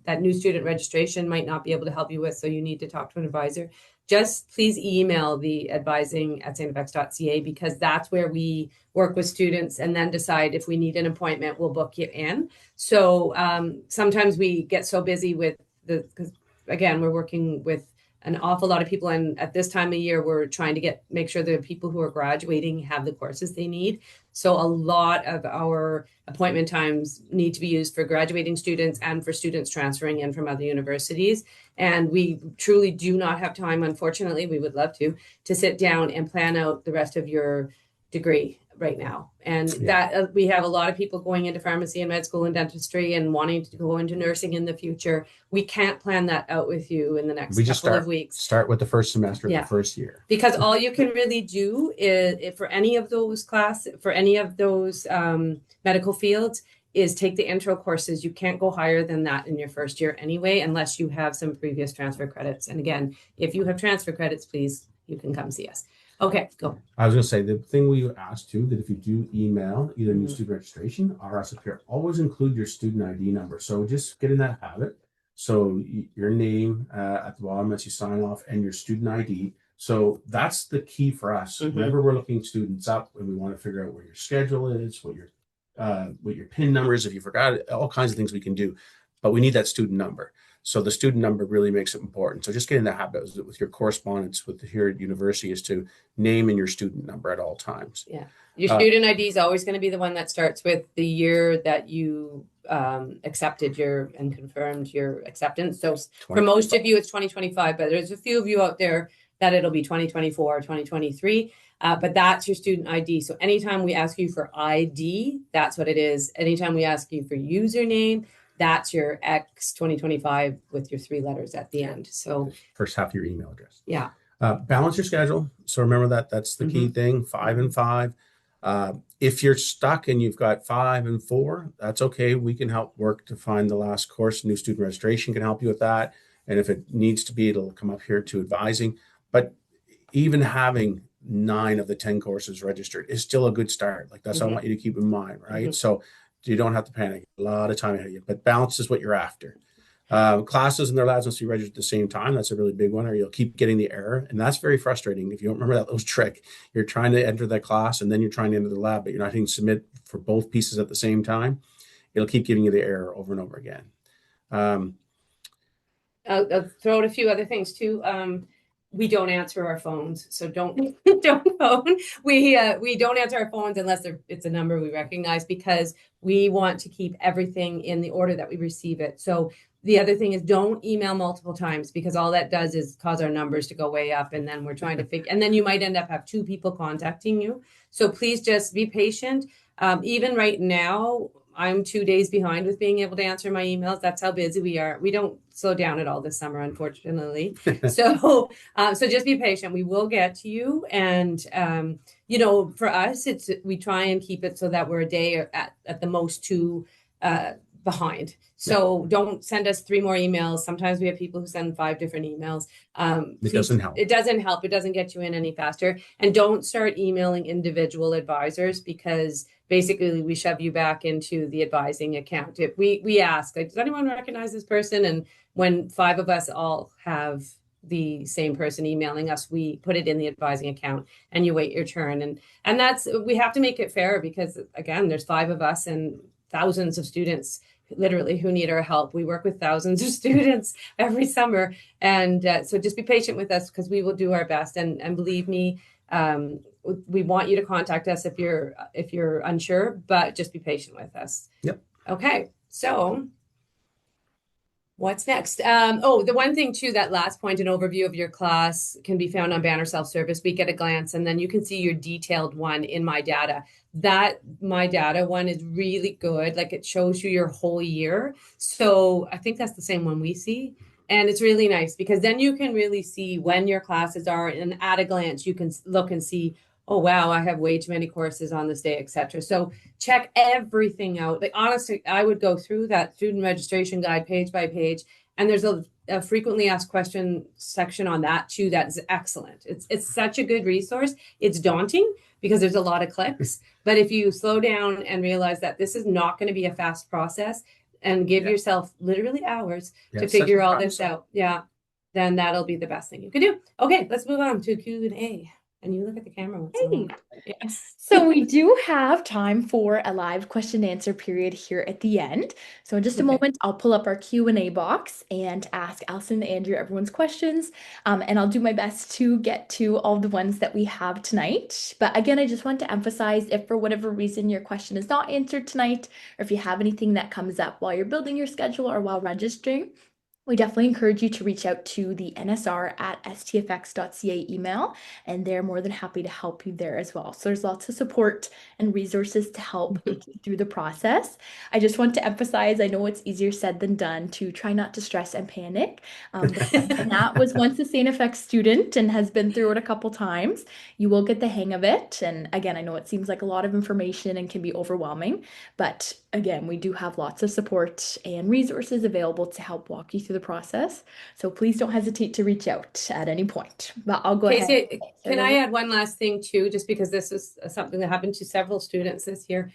that new student registration might not be able to help you with, so you need to talk to an advisor, just please email the advising@stfx.ca because that's where we work with students and then decide if we need an appointment, we'll book you in. So sometimes we get so busy because again, we're working with an awful lot of people. And at this time of year, we're trying to make sure the people who are graduating have the courses they need. So a lot of our appointment times need to be used for graduating students and for students transferring in from other universities. And we truly do not have time, unfortunately, we would love to sit down and plan out the rest of your degree right now. And that we have a lot of people going into pharmacy and med school and dentistry and wanting to go into nursing in the future. We can't plan that out with you in the next couple of weeks. Start with the first semester of the first year. Because all you can really do is for any of those medical fields is take the intro courses. You can't go higher than that in your first year anyway, unless you have some previous transfer credits. And again, if you have transfer credits, please, you can come see us. Okay, go. I was going to say the thing we asked too, that if you do email either new student registration or us up here, always include your student ID number. So just get in that habit. So your name at the bottom as you sign off and your student ID. So that's the key for us. Whenever we're looking students up and we want to figure out where your schedule is, what your PIN number is, if you forgot it, all kinds of things we can do, but we need that student number. So the student number really makes it important. So just getting the habit with your correspondence here at university is to name in your student number at all times. Yeah. Your student ID is always going to be the one that starts with the year that you accepted and confirmed your acceptance. So for most of you, it's 2025, but there's a few of you out there that it'll be 2024 or 2023. But that's your student ID. So anytime we ask you for ID, that's what it is. Anytime we ask you for username, that's your X 2025 with your 3 letters at the end. So first half of your email address. Yeah. Balance your schedule. So remember that's the key thing, 5 and 5. If you're stuck and you've got 5 and 4, that's okay. We can help work to find the last course. New student registration can help you with that. And if it needs to be, it'll come up here to advising. But even having 9 of the 10 courses registered is still a good start. Like that's what I want you to keep in mind, right? So you don't have to panic. A lot of time ahead of you, but balance is what you're after. Classes and their labs must be registered at the same time. That's a really big one, or you'll keep getting the error. And that's very frustrating. If you don't remember that little trick, you're trying to enter that class and then you're trying to enter the lab, but you're not hitting submit for both pieces at the same time. It'll keep giving you the error over and over again. I'll throw out a few other things too. We don't answer our phones, so don't phone. We don't answer our phones unless it's a number we recognize, because we want to keep everything in the order that we receive it. So the other thing is don't email multiple times, because all that does is cause our numbers to go way up, and then we're trying to figure, and then you might end up have 2 people contacting you. So please just be patient. Even right now, I'm 2 days behind with being able to answer my emails. That's how busy we are. We don't slow down at all this summer, unfortunately. So just be patient. We will get to you. And for us, we try and keep it so that we're a day at the most two behind. So don't send us 3 more emails. Sometimes we have people who send 5 different emails. It doesn't help. It doesn't help. It doesn't get you in any faster. And don't start emailing individual advisors, because basically we shove you back into the advising account. If we ask, like, does anyone recognize this person? And when 5 of us all have the same person emailing us, we put it in the advising account and you wait your turn. And we have to make it fair, because again, there's 5 of us and thousands of students literally who need our help. We work with thousands of students every summer. And so just be patient with us, because we will do our best. And believe me, we want you to contact us if you're unsure, but just be patient with us. Yep. Okay. So what's next? The one thing too, that last point, an overview of your class can be found on Banner Self-Service Week at a glance, and then you can see your detailed one in My Data. That My Data one is really good. Like, it shows you your whole year. So I think that's the same one we see. And it's really nice, because then you can really see when your classes are, and at a glance, you can look and see, oh, wow, I have way too many courses on this day, etc. So check everything out. Like, honestly, I would go through that student registration guide page by page, and there's a frequently asked question section on that too. That's excellent. It's such a good resource. It's daunting because there's a lot of clicks, but if you slow down and realize that this is not going to be a fast process, and give yourself literally hours to figure all this out, then that'll be the best thing you can do. Okay, let's move on to Q&A. And you look at the camera once in a while. Yes. So we do have time for a live question and answer period here at the end. So in just a moment, I'll pull up our Q&A box and ask Allison and Andrew everyone's questions. And I'll do my best to get to all the ones that we have tonight. But again, I just want to emphasize, if for whatever reason your question is not answered tonight, or if you have anything that comes up while you're building your schedule or while registering, we definitely encourage you to reach out to the nsr@stfx.ca email, and they're more than happy to help you there as well. So there's lots of support and resources to help take you through the process. I just want to emphasize, I know it's easier said than done, to try not to stress and panic. Nat was once a StFX student and has been through it a couple times. You will get the hang of it. And again, I know it seems like a lot of information and can be overwhelming, but again, we do have lots of support and resources available to help walk you through the process. So please don't hesitate to reach out at any point. But I'll go ahead. Can I add one last thing too, just because this is something that happened to several students this year.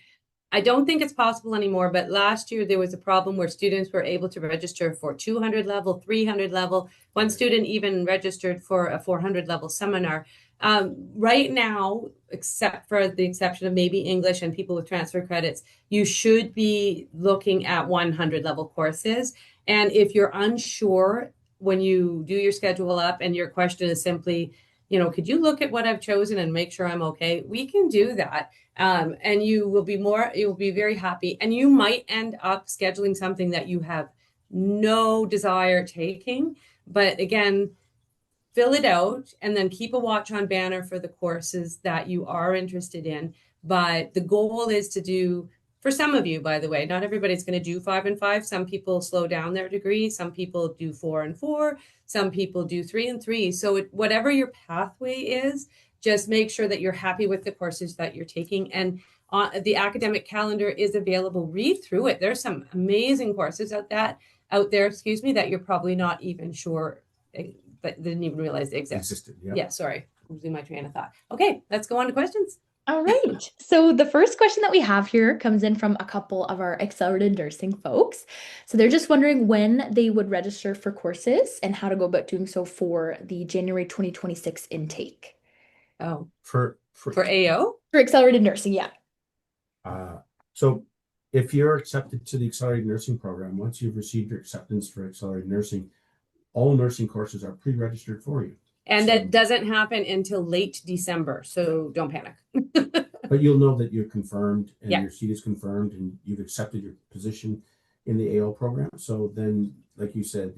I don't think it's possible anymore, but last year there was a problem where students were able to register for 200 level, 300 level. One student even registered for a 400 level seminar. Right now, except for the exception of maybe English and people with transfer credits, you should be looking at 100 level courses. And if you're unsure when you do your schedule up and your question is simply, could you look at what I've chosen and make sure I'm okay? We can do that. And you'll be very happy. And you might end up scheduling something that you have no desire taking. But again, fill it out and then keep a watch on Banner for the courses that you are interested in. But the goal is to do, for some of you, by the way, not everybody's going to do 5 and 5. Some people slow down their degree. Some people do 4 and 4. Some people do 3 and 3. So whatever your pathway is, just make sure that you're happy with the courses that you're taking. And the academic calendar is available. Read through it. There's some amazing courses out there, that you're probably not even sure, but didn't even realize they existed. Yeah, sorry. I'm losing my train of thought. Okay, let's go on to questions. All right. So the first question that we have here comes in from a couple of our accelerated nursing folks. So they're just wondering when they would register for courses and how to go about doing so for the January 2026 intake. Oh, for AO? For accelerated nursing, yeah. So if you're accepted to the accelerated nursing program, once you've received your acceptance for accelerated nursing, all nursing courses are pre-registered for you. And that doesn't happen until late December, so don't panic. But you'll know that you're confirmed and your seat is confirmed and you've accepted your position in the AO program. So then, like you said,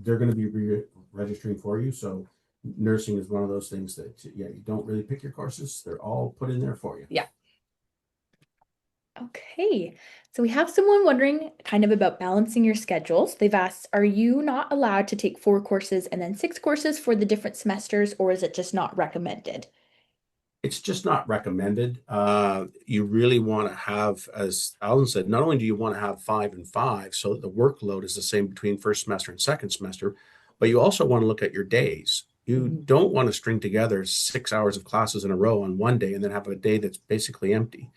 they're going to be registering for you. So nursing is one of those things that, you don't really pick your courses. They're all put in there for you. Yeah. Okay, so we have someone wondering kind of about balancing your schedules. They've asked, are you not allowed to take 4 courses and then 6 courses for the different semesters, or is it just not recommended? It's just not recommended. You really want to have, as Alan said, not only do you want to have 5 and 5 so that the workload is the same between first semester and second semester, but you also want to look at your days. You Mhm. don't want to string together 6 hours of classes in a row on one day and then have a day that's basically empty.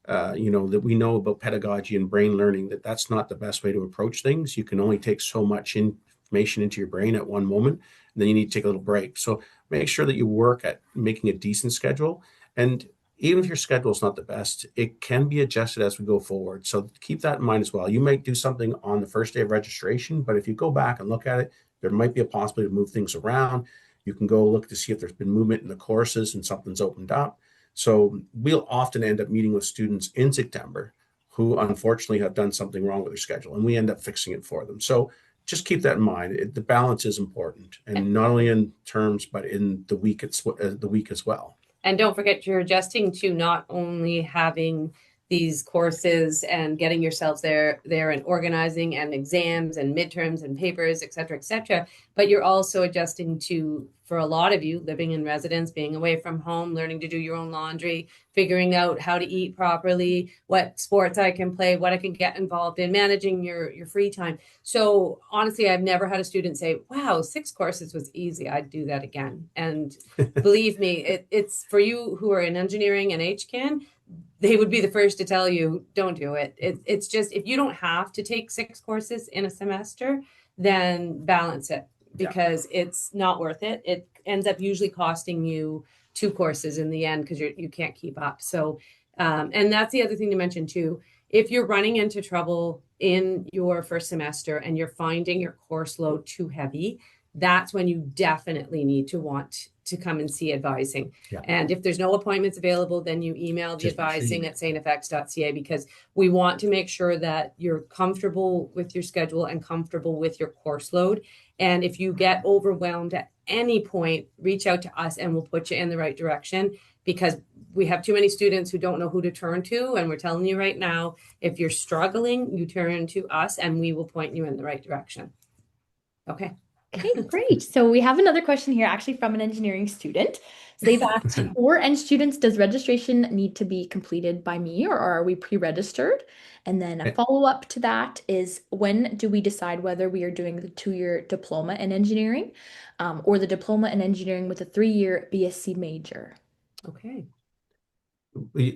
That we know about pedagogy and brain learning that that's not the best way to approach things. You can only take so much information into your brain at one moment, and then you need to take a little break. So make sure that you work at making a decent schedule. And even if your schedule is not the best, it can be adjusted as we go forward. So keep that in mind as well. You might do something on the first day of registration, but if you go back and look at it, there might be a possibility to move things around. You can go look to see if there's been movement in the courses and something's opened up. So we'll often end up meeting with students in September who unfortunately have done something wrong with their schedule, and we end up fixing it for them. So just keep that in mind. The balance is important, and not only in terms, but in the week as well. And don't forget, you're adjusting to not only having these courses and getting yourselves there and organizing and exams and midterms and papers, et cetera, but you're also adjusting to, for a lot of you, living in residence, being away from home, learning to do your own laundry, figuring out how to eat properly, what sports I can play, what I can get involved in, managing your free time. So honestly, I've never had a student say, wow, 6 courses was easy. I'd do that again. And believe me, it's for you who are in engineering and HCAN, they would be the first to tell you, don't do it. It's just, if you don't have to take 6 courses in a semester, then balance it because it's not worth it. It ends up usually costing you 2 courses in the end because you can't keep up. So, and that's the other thing to mention too. If you're running into trouble in your first semester and you're finding your course load too heavy, that's when you definitely need to want to come and see advising. Yeah. And if there's no appointments available, then you email the Just make sure advising you- at stfx.ca because we want to make sure that you're comfortable with your schedule and comfortable with your course load. And if you get overwhelmed at any point, reach out to us and we'll put you in the right direction because we have too many students who don't know who to turn to. And we're telling you right now, if you're struggling, you turn to us and we will point you in the right direction. Okay. Okay, great. So we have another question here actually from an engineering student. So they've asked, for Eng students, does registration need to be completed by me or are we pre-registered? And then a follow-up to that is when do we decide whether we are doing the 2-year diploma in engineering or the diploma in engineering with a 3-year BSc major? Okay.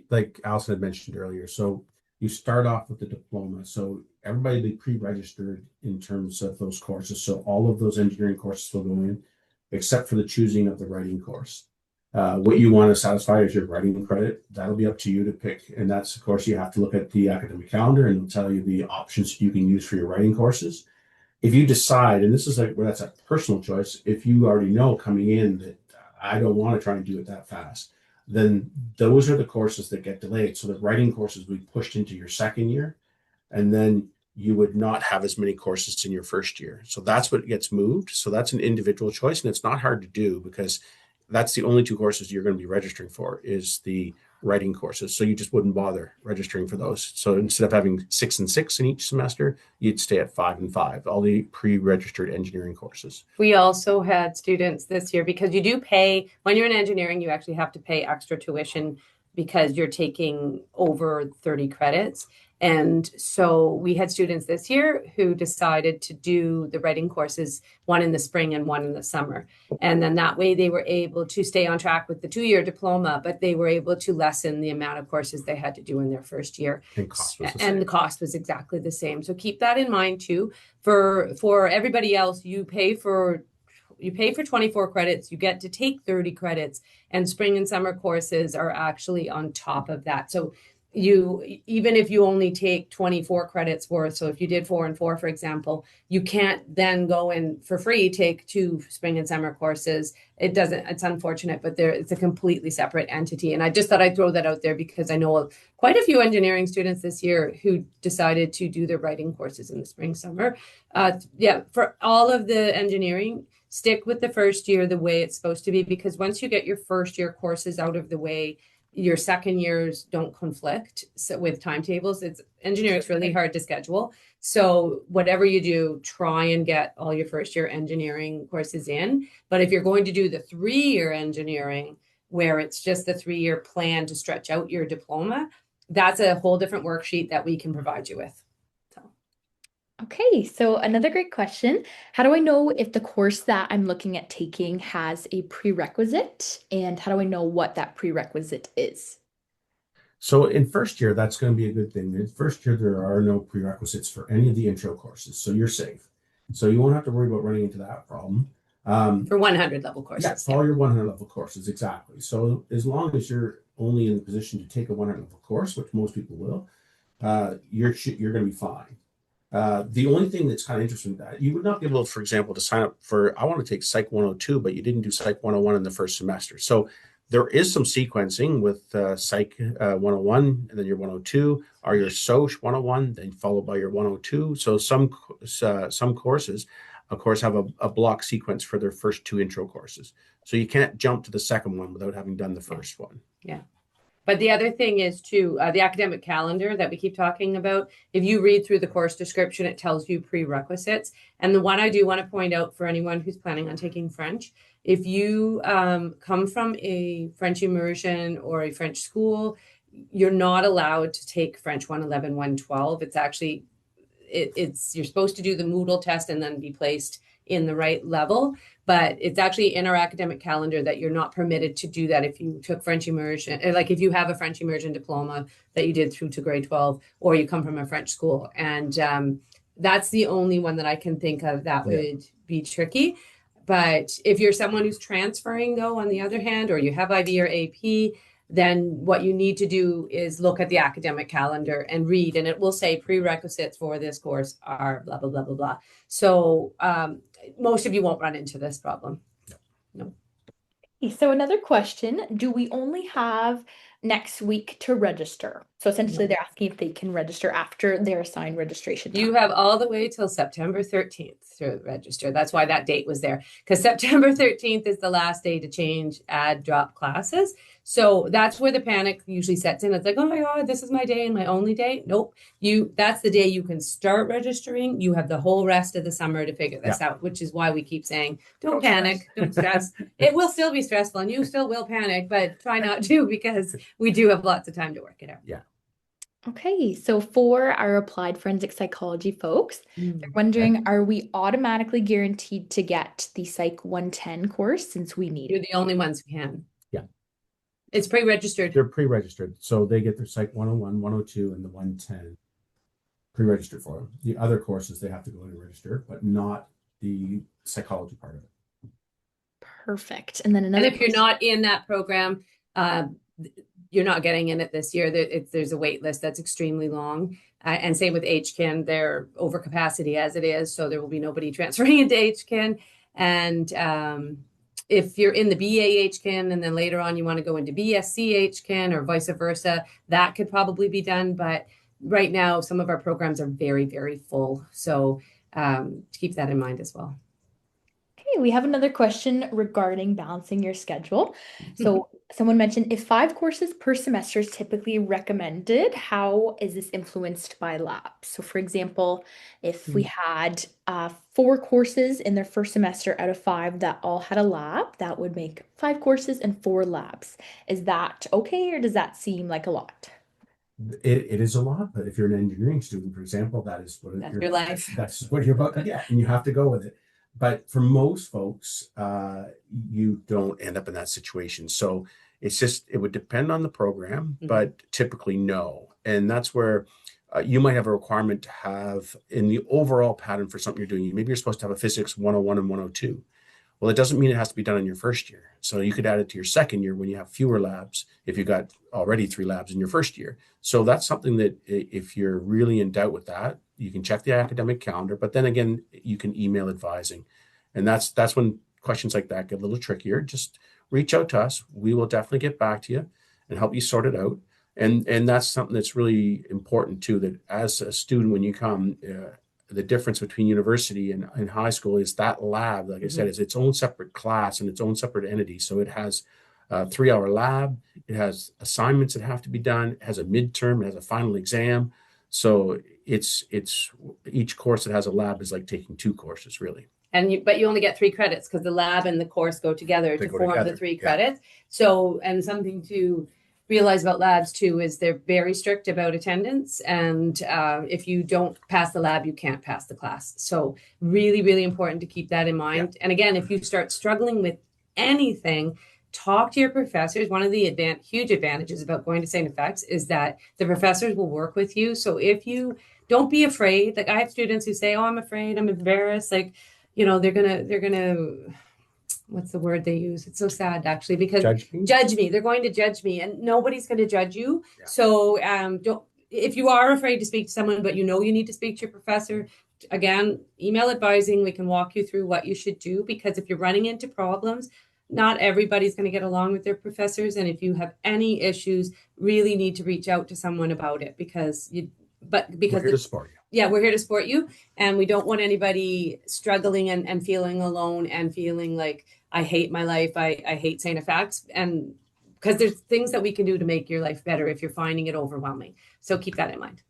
Like Allison had mentioned earlier, so you start off with the diploma. So everybody be pre-registered in terms of those courses. So all of those engineering courses will go in, except for the choosing of the writing course. What you want to satisfy is your writing credit. That'll be up to you to pick. And that's, of course, you have to look at the academic calendar and it'll tell you the options you can use for your writing courses. If you decide, and this is like where that's a personal choice, if you already know coming in that I don't want to try and do it that fast, then those are the courses that get delayed. So the writing courses will be pushed into your second year, and then you would not have as many courses in your first year. So that's what gets moved. So that's an individual choice, and it's not hard to do because that's the only 2 courses you're going to be registering for is the writing courses. So you just wouldn't bother registering for those. So instead of having 6 and 6 in each semester, you'd stay at 5 and 5, all the pre-registered engineering courses. We also had students this year because you do pay, when you're in engineering, you actually have to pay extra tuition because you're taking over 30 credits. And so we had students this year who decided to do the writing courses, one in the spring and one in the summer. And then that way they were able to stay on track with the 2-year diploma, but they were able to lessen the amount of courses they had to do in their first year. And cost was the And same. the cost was exactly the same. So keep that in mind too. For everybody else, you pay for 24 credits, you get to take 30 credits, and spring and summer courses are actually on top of that. So even if you only take 24 credits worth, so if you did 4 and 4, for example, you can't then go in for free, take 2 spring and summer courses. It's unfortunate, but it's a completely separate entity. And I just thought I'd throw that out there because I know quite a few engineering students this year who decided to do their writing courses in the spring, summer. For all of the engineering, stick with the first year the way it's supposed to be, because once you get your first year courses out of the way, your second years don't conflict with timetables. Engineering is really hard to schedule. So whatever you do, try and get all your first year engineering courses in. But if you're going to do the 3-year engineering, where it's just the 3-year plan to stretch out your diploma, that's a whole different worksheet that we can provide you with. Okay, so another great question. How do I know if the course that I'm looking at taking has a prerequisite? And how do I know what that prerequisite is? So in first year, that's going to be a good thing. In first year, there are no prerequisites for any of the intro courses, so you're safe. So you won't have to worry about running into that problem. For 100 level courses. Yeah, for all your 100 level courses, exactly. So as long as you're only in the position to take a 100 level course, which most people will, you're going to be fine. The only thing that's kind of interesting with that, you would not be able, for example, to sign up for, I want to take Psych 102, but you didn't do Psych 101 in the first semester. So there is some sequencing with Psych 101, and then your 102, or your Soc 101, then followed by your 102. So some courses, of course, have a block sequence for their first 2 intro courses. So you can't jump to the second one without having done the first one. Yeah. But the other thing is too, the academic calendar that we keep talking about, if you read through the course description, it tells you prerequisites. And the one I do want to point out for anyone who's planning on taking French, if you come from a French immersion or a French school, you're not allowed to take French 111, 112. It's actually, you're supposed to do the Moodle test and then be placed in the right level. But it's actually in our academic calendar that you're not permitted to do that if you took French immersion, like if you have a French immersion diploma that you did through to grade 12, or you come from a French school. And that's the only one that I can think of that would be tricky. But if you're someone who's transferring, though, on the other hand, or you have IB or AP, then what you need to do is look at the academic calendar and read, and it will say prerequisites for this course are blah, blah, blah, blah, blah. So most of you won't run into this problem. No. So another question, do we only have next week to register? So essentially they're asking if they can register after their assigned registration time. You have all the way till September 13th to register. That's why that date was there, because September 13th is the last day to change, add, drop classes. So that's where the panic usually sets in. It's like, oh my God, this is my day and my only day. Nope. That's the day you can start registering. You have the whole rest of the summer to figure this out, which is why we keep saying, don't panic, don't stress. It will still be stressful and you still will panic, but try not to, because we do have lots of time to work it out. Yeah. Okay, so for our applied forensic psychology folks, they're wondering, are we automatically guaranteed to get the Psych 110 course since we need You're it? the only ones who can. Yeah. It's pre-registered. They're pre-registered. So they get their Psych 101, 102, and the 110 pre-registered for them. The other courses, they have to go and register, but not the psychology part of it. Perfect. And then another And if you're not in that program, you're not getting in it this year. There's a wait list that's extremely long. And same with HKIN, they're over capacity as it is. So there will be nobody transferring into HKIN. And if you're in the BA HKIN and then later on you want to go into BSc HKIN or vice versa, that could probably be done. But right now, some of our programs are very, very full. So keep that in mind as well. Okay, we have another question regarding balancing your schedule. So someone mentioned if 5 courses per semester is typically recommended, how is this influenced by labs? So for example, if we had 4 courses in their first semester out of 5 that all had a lab, that would make 5 courses and 4 labs. Is that okay, or does that seem like a lot? It is a lot, but if you're an engineering student, for example, that's your life. That's what you're about to get, and you have to go with it. But for most folks, you don't end up in that situation. So it would depend on the program, but typically no. And that's where you might have a requirement to have in the overall pattern for something you're doing. Maybe you're supposed to have a physics 101 and 102. Well, it doesn't mean it has to be done in your first year. So you could add it to your second year when you have fewer labs, if you got already 3 labs in your first year. So that's something that if you're really in doubt with that, you can check the academic calendar, but then again, you can email advising. And that's when questions like that get a little trickier. Just reach out to us. We will definitely get back to you and help you sort it out. And that's something that's really important too, that as a student, when you come, the difference between university and high school is that lab, like I said, is its own separate class and its own separate entity. So it has a 3-hour lab. It has assignments that have to be done. It has a midterm. It has a final exam. So it's each course that has a lab is like taking 2 courses, really. But you only get 3 credits because the lab and the course go together They to go form together. the 3 Yeah. credits. So, and something to realize about labs too is they're very strict about attendance, and if you don't pass the lab, you can't pass the class. So, really, really important to keep that in mind. And again, if you start struggling with anything, talk to your professors. One of the huge advantages about going to StFX is that the professors will work with you. So if you don't be afraid, like I have students who say, "Oh, I'm afraid, I'm embarrassed," like, you know, they're gonna what's the word they use? It's so sad actually, because Judge me. They're going to judge me, and nobody's going to judge you. Yeah. So don't, if you are afraid to speak to someone, but you know you need to speak to your professor, again, email advising. We can walk you through what you should do, because if you're running into problems, not everybody's going to get along with their professors, and if you have any issues, really need to reach out to someone about it, because We're here to support you. yeah, we're here to support you, and we don't want anybody struggling and feeling alone and feeling like, I hate my life, I hate StFX, and because there's things that we can do to make your life better if you're finding it overwhelming. So keep that in mind.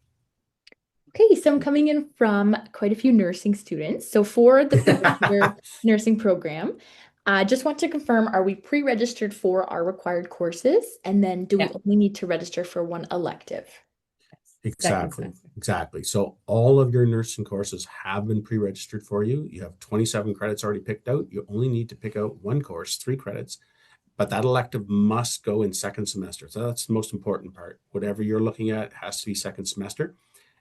Okay, so I'm coming in from quite a few nursing students. So for the first-year nursing program, I just want to confirm, are we pre-registered for our required courses? And then do we only need to register for one elective? Exactly. So all of your nursing courses have been pre-registered for you. You have 27 credits already picked out. You only need to pick out one course, 3 credits, but that elective must go in second semester. So that's the most important part. Whatever you're looking at has to be second semester,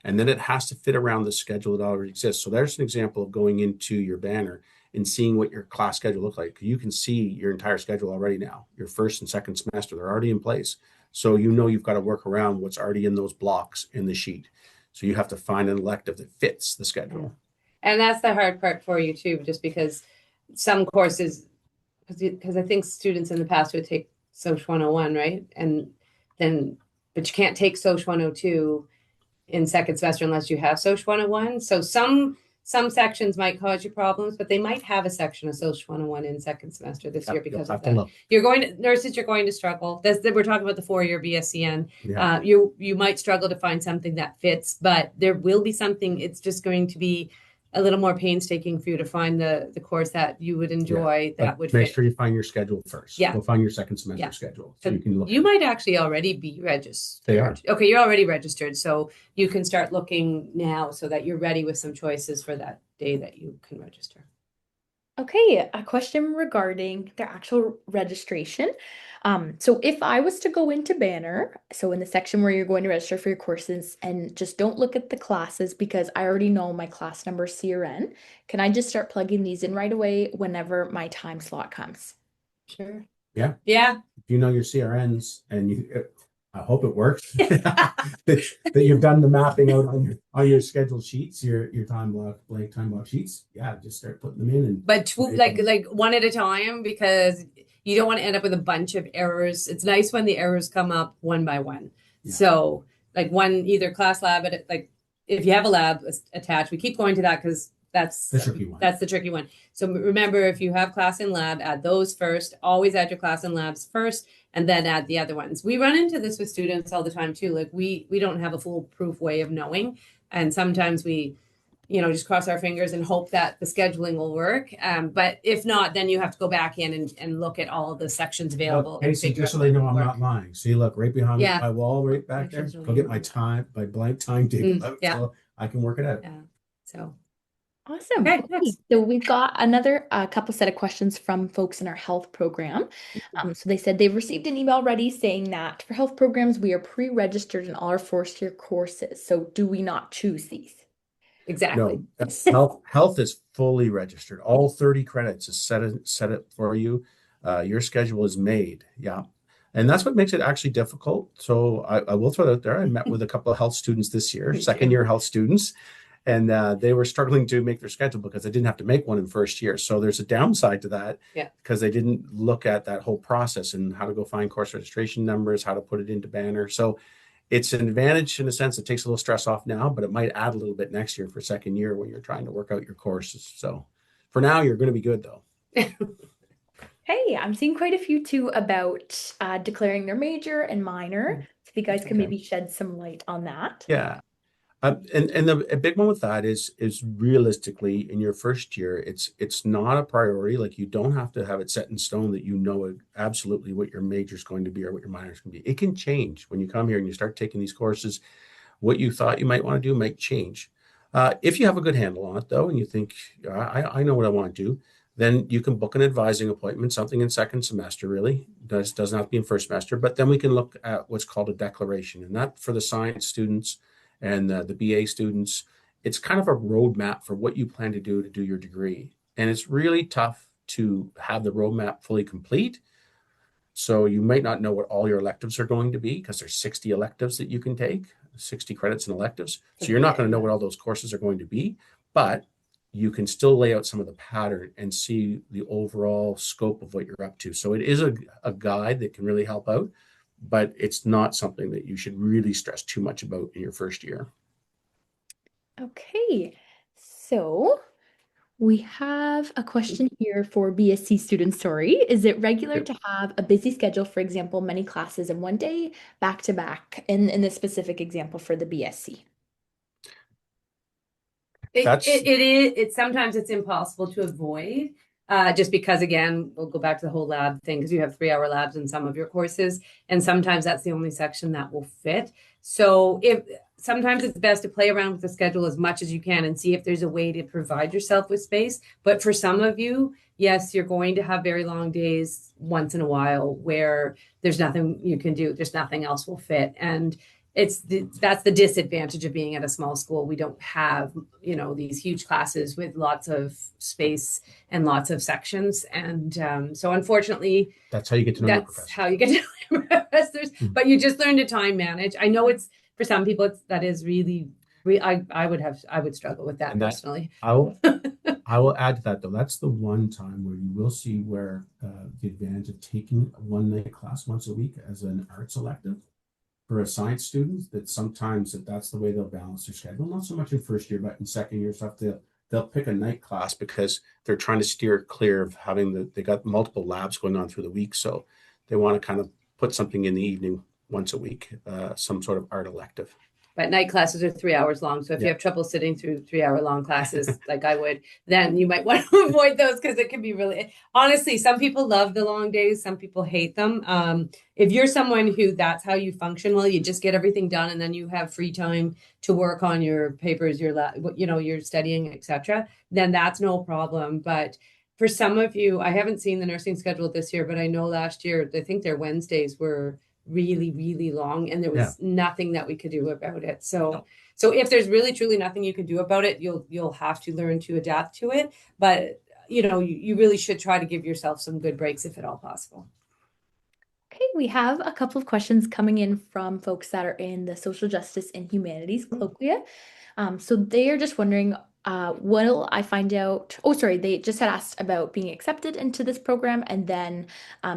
and then it has to fit around the schedule that already exists. So there's an example of going into your banner and seeing what your class schedule looks like. You can see your entire schedule already now. Your first and second semester, they're already in place. So you know you've got to work around what's already in those blocks in the sheet. So you have to find an elective that fits the schedule. And that's the hard part for you too, just because some courses, because I think students in the past would take Social 101, right? And then, but you can't take Social 102 in second semester unless you have Social 101. So some sections might cause you problems, but they might have a section of Social 101 in second semester this year because of that. You're going to struggle. We're talking about the 4-year BSCN. Yeah. You might struggle to find something that fits, but there will be something. It's just going to be a little more painstaking for you to find the course that you would enjoy, that would make fit. sure you find your schedule first. Yeah. Go find your second semester schedule. So you can look. You might actually already be registered. They are. Okay, you're already registered. So you can start looking now so that you're ready with some choices for that day that you can register. Okay, a question regarding their actual registration. So if I was to go into Banner, so in the section where you're going to register for your courses, and just don't look at the classes because I already know my class number CRN, can I just start plugging these in right away whenever my time slot comes? Sure. Yeah. Yeah. If you know your CRNs, and I hope it works, that you've done the mapping out on your scheduled sheets, your blank time block sheets. Yeah, just start putting them in. But like one at a time, because you don't want to end up with a bunch of errors. It's nice when the errors come up one by one. Yeah. So like either class lab, like if you have a lab attached, we keep going to that because that's the tricky one. That's the tricky one. So remember, if you have class and lab, add those first. Always add your class and labs first, and then add the other ones. We run into this with students all the time too. Like we don't have a foolproof way of knowing, and sometimes we, just cross our fingers and hope that the scheduling will work. But if not, then you have to go back in and look at all of the sections available. Casey, just so they know I'm not lying. See, look, right behind my wall, right back there. Go get my blank time table out, so I can work it out. Yeah. So. Awesome. Okay. So we've got another couple set of questions from folks in our health program. So they said they've received an email already saying that for health programs, we are pre-registered in all our 4th-year courses. So do we not choose these? Exactly. No, health is fully registered. All 30 credits is set it for you. Your schedule is made. Yeah. And that's what makes it actually difficult. So I will throw it out there. I met with a couple of health students this year, second-year health students. And they were struggling to make their schedule because they didn't have to make one in first year. So there's a downside to that because they didn't look at that whole process and how to go find course registration numbers, how to put it into Banner. So it's an advantage in a sense. It takes a little stress off now, but it might add a little bit next year for second year when you're trying to work out your courses. So for now, you're going to be good though. Hey, I'm seeing quite a few too about declaring their major and minor. So if you guys can Okay. maybe shed some light on that. Yeah. And a big one with that is realistically in your first year, it's not a priority. Like you don't have to have it set in stone that you know absolutely what your major is going to be or what your minor is going to be. It can change when you come here and you start taking these courses. What you thought you might want to do might change. If you have a good handle on it, though, and you think, I know what I want to do, then you can book an advising appointment, something in second semester, really. Doesn't have to be in first semester, but then we can look at what's called a declaration. And that for the science students and the BA students, it's kind of a roadmap for what you plan to do your degree. And it's really tough to have the roadmap fully complete, so you might not know what all your electives are going to be because there's 60 electives that you can take, 60 credits in electives. So you're not going to know what all those courses are going to be, but you can still lay out some of the pattern and see the overall scope of what you're up to. So it is a guide that can really help out, but it's not something that you should really stress too much about in your first year. Okay, so we have a question here for BSc students. Sorry, is it regular Yep. to have a busy schedule, for example, many classes in one day, back to back, in this specific example for the BSc? It sometimes it's impossible to avoid, just because again, we'll go back to the whole lab thing because you have 3-hour labs in some of your courses, and sometimes that's the only section that will fit. So if sometimes it's best to play around with the schedule as much as you can and see if there's a way to provide yourself with space. But for some of you, yes, you're going to have very long days once in a while where there's nothing you can do, there's nothing else will fit. And that's the disadvantage of being at a small school. We don't have, these huge classes with lots of space and lots of sections. And so unfortunately, That's how you get to know your that's professor. how you get to know your professors. But you just learn to time manage. I know it's for some people that is really, I would struggle with that And that personally. I will add to that though. That's the one time where you will see where the advantage of taking a one night class once a week as an arts elective for a science student, that sometimes that's the way they'll balance their schedule. Not so much in first year, but in second year stuff, they'll pick a night class because they're trying to steer clear of having they got multiple labs going on through the week. So they want to kind of put something in the evening once a week, some sort of art elective. But night classes are 3 hours long. So if you have trouble sitting through 3-hour long classes, like I would, then you might want to avoid those because it can be really, honestly, some people love the long days. Some people hate them. If you're someone who that's how you function, well, you just get everything done and then you have free time to work on your papers, your studying, etc., then that's no problem. But for some of you, I haven't seen the nursing schedule this year, but I know last year, I think their Wednesdays were really, really long, and there was nothing that we could do about it. So if there's really truly nothing you can do about it, you'll have to learn to adapt to it. But you really should try to give yourself some good breaks if at all possible. Okay, we have a couple of questions coming in from folks that are in the social justice and humanities colloquia. So they are just wondering, will I find out? Oh, sorry, they just had asked about being accepted into this program, and then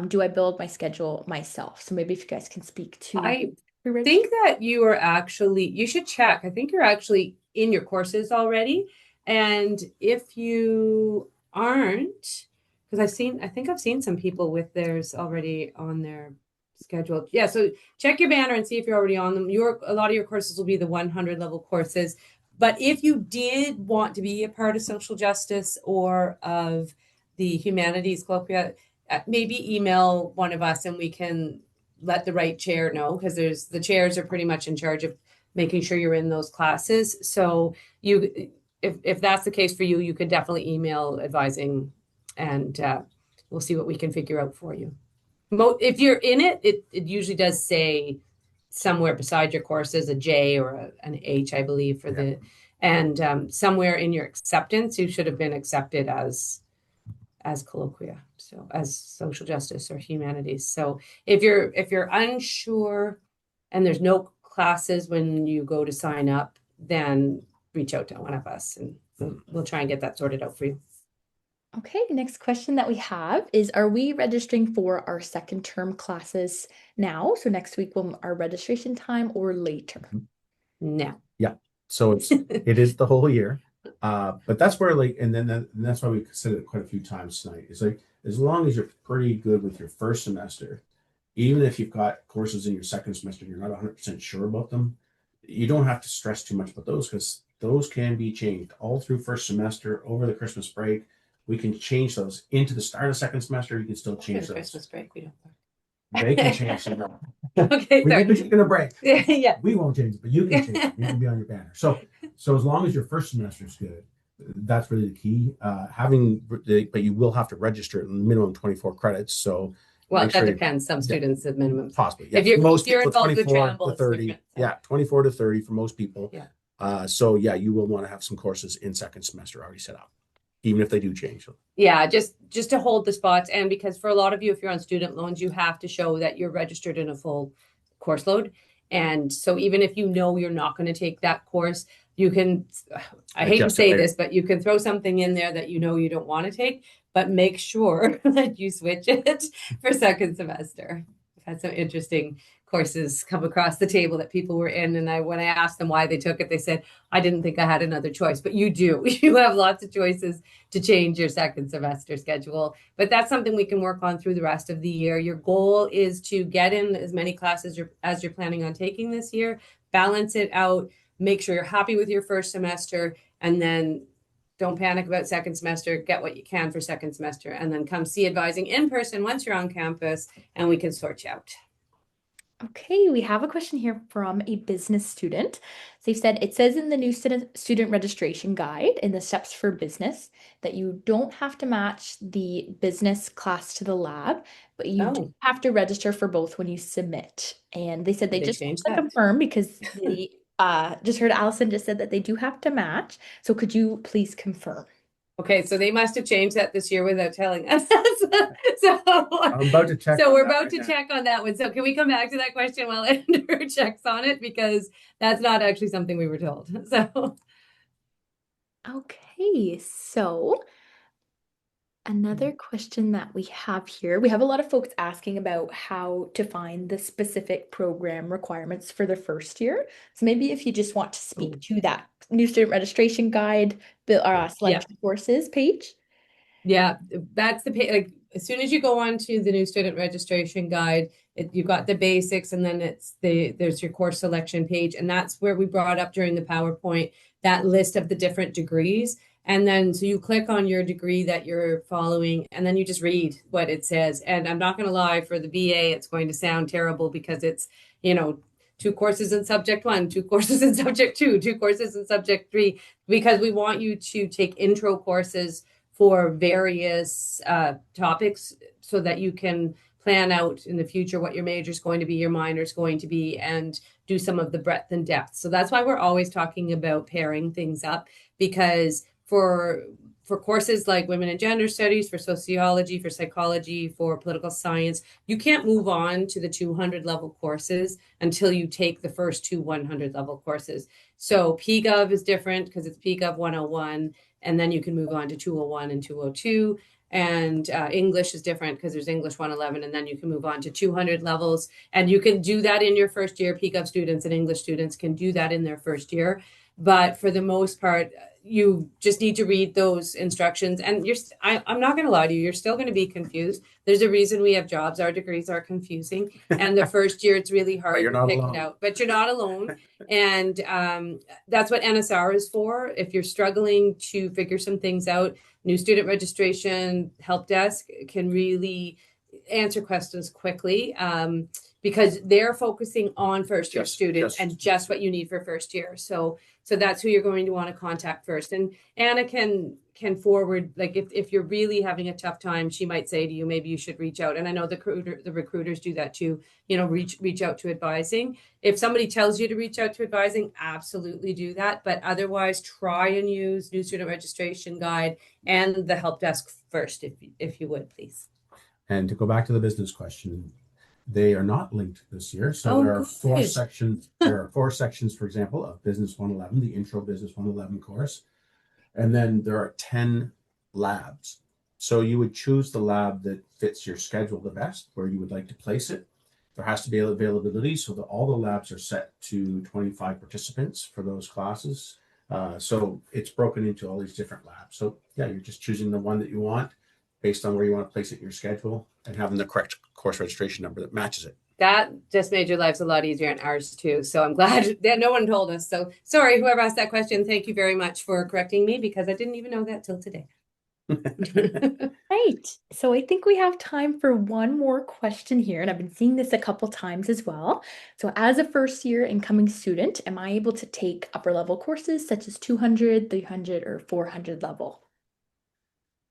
do I build my schedule myself? So maybe if you guys can speak to. I think that you should check. I think you're actually in your courses already. And if you aren't, because I think I've seen some people with theirs already on their schedule. Yeah, so check your banner and see if you're already on them. A lot of your courses will be the 100 level courses. But if you did want to be a part of social justice or of the humanities colloquia, maybe email one of us and we can let the right chair know, because the chairs are pretty much in charge of making sure you're in those classes. So if that's the case for you, you could definitely email advising and we'll see what we can figure out for you. If you're in it, it usually does say somewhere beside your courses a J or an H, I believe, and somewhere in your acceptance, you should have been accepted as colloquia, so as social justice or humanities. So if you're unsure and there's no classes when you go to sign up, then reach out to one of us and we'll try and get that sorted out for you. Okay, next question that we have is, are we registering for our second term classes now? So next week will our registration time, or later? No. Yeah. So it is the whole year. But that's where and that's why we said it quite a few times tonight. It's like as long as you're pretty good with your first semester, even if you've got courses in your second semester and you're not 100% sure about them, you don't have to stress too much about those because those can be changed all through first semester over the Christmas break. We can change those into the start of second semester. You can still change the those. Christmas break, we don't. They can change them. Okay, We sorry. will be taking a break. Yeah. We won't change it, but you can change it. You can be on your banner. So as long as your first semester is good, that's really the key. But you will have to register at minimum 24 credits. So Well, make that sure depends. Some students at minimum. possibly. Yeah. If you're Most people involved with 24 Trammell, to it's 30. different. So. Yeah, 24 to 30 for most people. Yeah. So yeah, you will want to have some courses in second semester already set up, even if they do change them. Yeah, just to hold the spots. And because for a lot of you, if you're on student loans, you have to show that you're registered in a full course load. And so even if you know you're not going to take that course, you can, I hate to say this, but you can throw something in there that you know you don't want to take, but make sure that you switch it for second semester. I've had some interesting courses come across the table that people were in. And when I asked them why they took it, they said, I didn't think I had another choice, but you do. You have lots of choices to change your second semester schedule. But that's something we can work on through the rest of the year. Your goal is to get in as many classes as you're planning on taking this year, balance it out, make sure you're happy with your first semester, and then don't panic about second semester, get what you can for second semester, and then come see advising in person once you're on campus, and we can sort you out. Okay, we have a question here from a business student. So they said it says in the new student registration guide in the steps for business that you don't have to match the business class to the lab, but you do have to register for both when you submit. And they said they just want to confirm because they just heard Allison just said that they do have to match. So could you please confirm? Okay, so they must have changed that this year without telling us. So I'm about to check. So we're about to check on that one. So can we come back to that question while Andrew checks on it? Because that's not actually something we were told. So okay, so another question that we have here, we have a lot of folks asking about how to find the specific program requirements for the first year. So maybe if you just want to speak to that new student registration guide, selection courses page. Yeah, that's the page. Like as soon as you go on to the new student registration guide, you've got the basics, and then there's your course selection page, and that's where we brought up during the PowerPoint that list of the different degrees. And then so you click on your degree that you're following, and then you just read what it says. And I'm not going to lie, for the BA, it's going to sound terrible because it's, 2 courses in subject 1, 2 courses in subject 2, 2 courses in subject 3, because we want you to take intro courses for various topics so that you can plan out in the future what your major is going to be, your minor is going to be, and do some of the breadth and depth. So that's why we're always talking about pairing things up, because for courses like women and gender studies, for sociology, for psychology, for political science, you can't move on to the 200 level courses until you take the first 2 100 level courses. So PGov is different because it's PGov 101, and then you can move on to 201 and 202. And English is different because there's English 111, and then you can move on to 200 levels. And you can do that in your first year. PGov students and English students can do that in their first year. But for the most part, you just need to read those instructions. And I'm not going to lie to you, you're still going to be confused. There's a reason we have jobs. Our degrees are confusing. And the first year, it's really hard to pick it out. But you're not alone. And that's what NSR is for. If you're struggling to figure some things out, new student registration help desk can really answer questions quickly. Because they're focusing on first year students and just what you need for first year. So that's who you're going to want to contact first. And Anna can forward, like if you're really having a tough time, she might say to you, maybe you should reach out. And I know the recruiters do that too, reach out to advising. If somebody tells you to reach out to advising, absolutely do that. But otherwise, try and use new student registration guide and the help desk first, if you would, please. And to go back to the business question, they are not linked this year. So there are 4 sections. There are 4 sections, for example, of Business 111, the Intro Business 111 course. And then there are 10 labs. So you would choose the lab that fits your schedule the best, where you would like to place it. There has to be availability, so that all the labs are set to 25 participants for those classes. So it's broken into all these different labs. So yeah, you're just choosing the one that you want. based on where you want to place it in your schedule and having the correct course registration number that matches it. That just made your lives a lot easier and ours too. So I'm glad that no one told us. So sorry, whoever asked that question. Thank you very much for correcting me because I didn't even know that till today. Right. So I think we have time for one more question here, and I've been seeing this a couple times as well. So as a first year incoming student, am I able to take upper level courses such as 200, 300, or 400 level?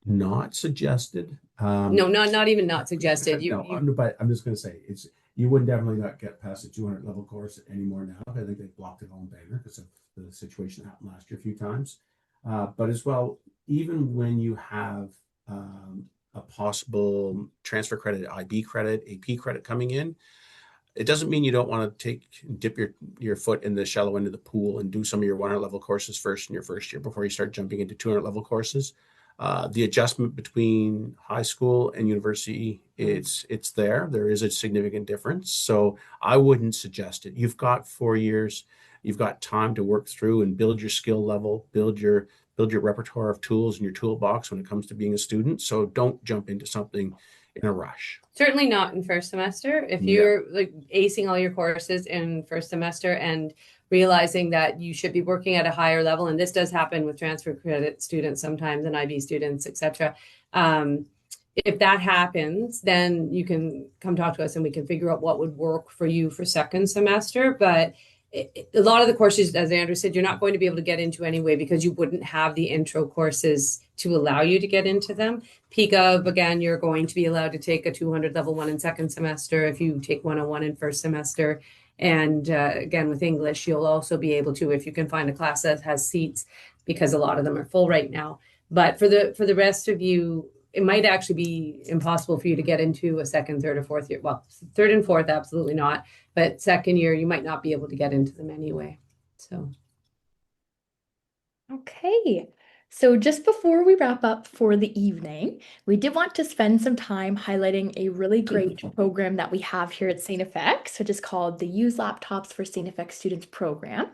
Not suggested. No, not even not suggested. But I'm just going to say you would definitely not get past the 200 level course anymore now. I think they blocked it all in Banner because of the situation that happened last year a few times. But as well, even when you have a possible transfer credit, IB credit, AP credit coming in, it doesn't mean you don't want to dip your foot in the shallow end of the pool and do some of your 100 level courses first in your first year before you start jumping into 200 level courses. The adjustment between high school and university, it's there. There is a significant difference. So I wouldn't suggest it. You've got 4 years. You've got time to work through and build your skill level, build your repertoire of tools in your toolbox when it comes to being a student. So don't jump into something in a rush. Certainly not in first semester. If you're like acing all your courses in first semester and realizing that you should be working at a higher level, and this does happen with transfer credit students sometimes and IB students, etc. If that happens, then you can come talk to us and we can figure out what would work for you for second semester. But a lot of the courses, as Andrew said, you're not going to be able to get into anyway because you wouldn't have the intro courses to allow you to get into them. Peak of, again, you're going to be allowed to take a 200 level one in second semester if you take 101 in first semester. And again, with English, you'll also be able to if you can find a class that has seats because a lot of them are full right now. But for the rest of you, it might actually be impossible for you to get into a second, third, or fourth year. Well, third and fourth, absolutely not. But second year, you might not be able to get into them anyway. So. Okay. So just before we wrap up for the evening, we did want to spend some time highlighting a really great program that we have here at StFX, which is called the Use Laptops for StFX Students program.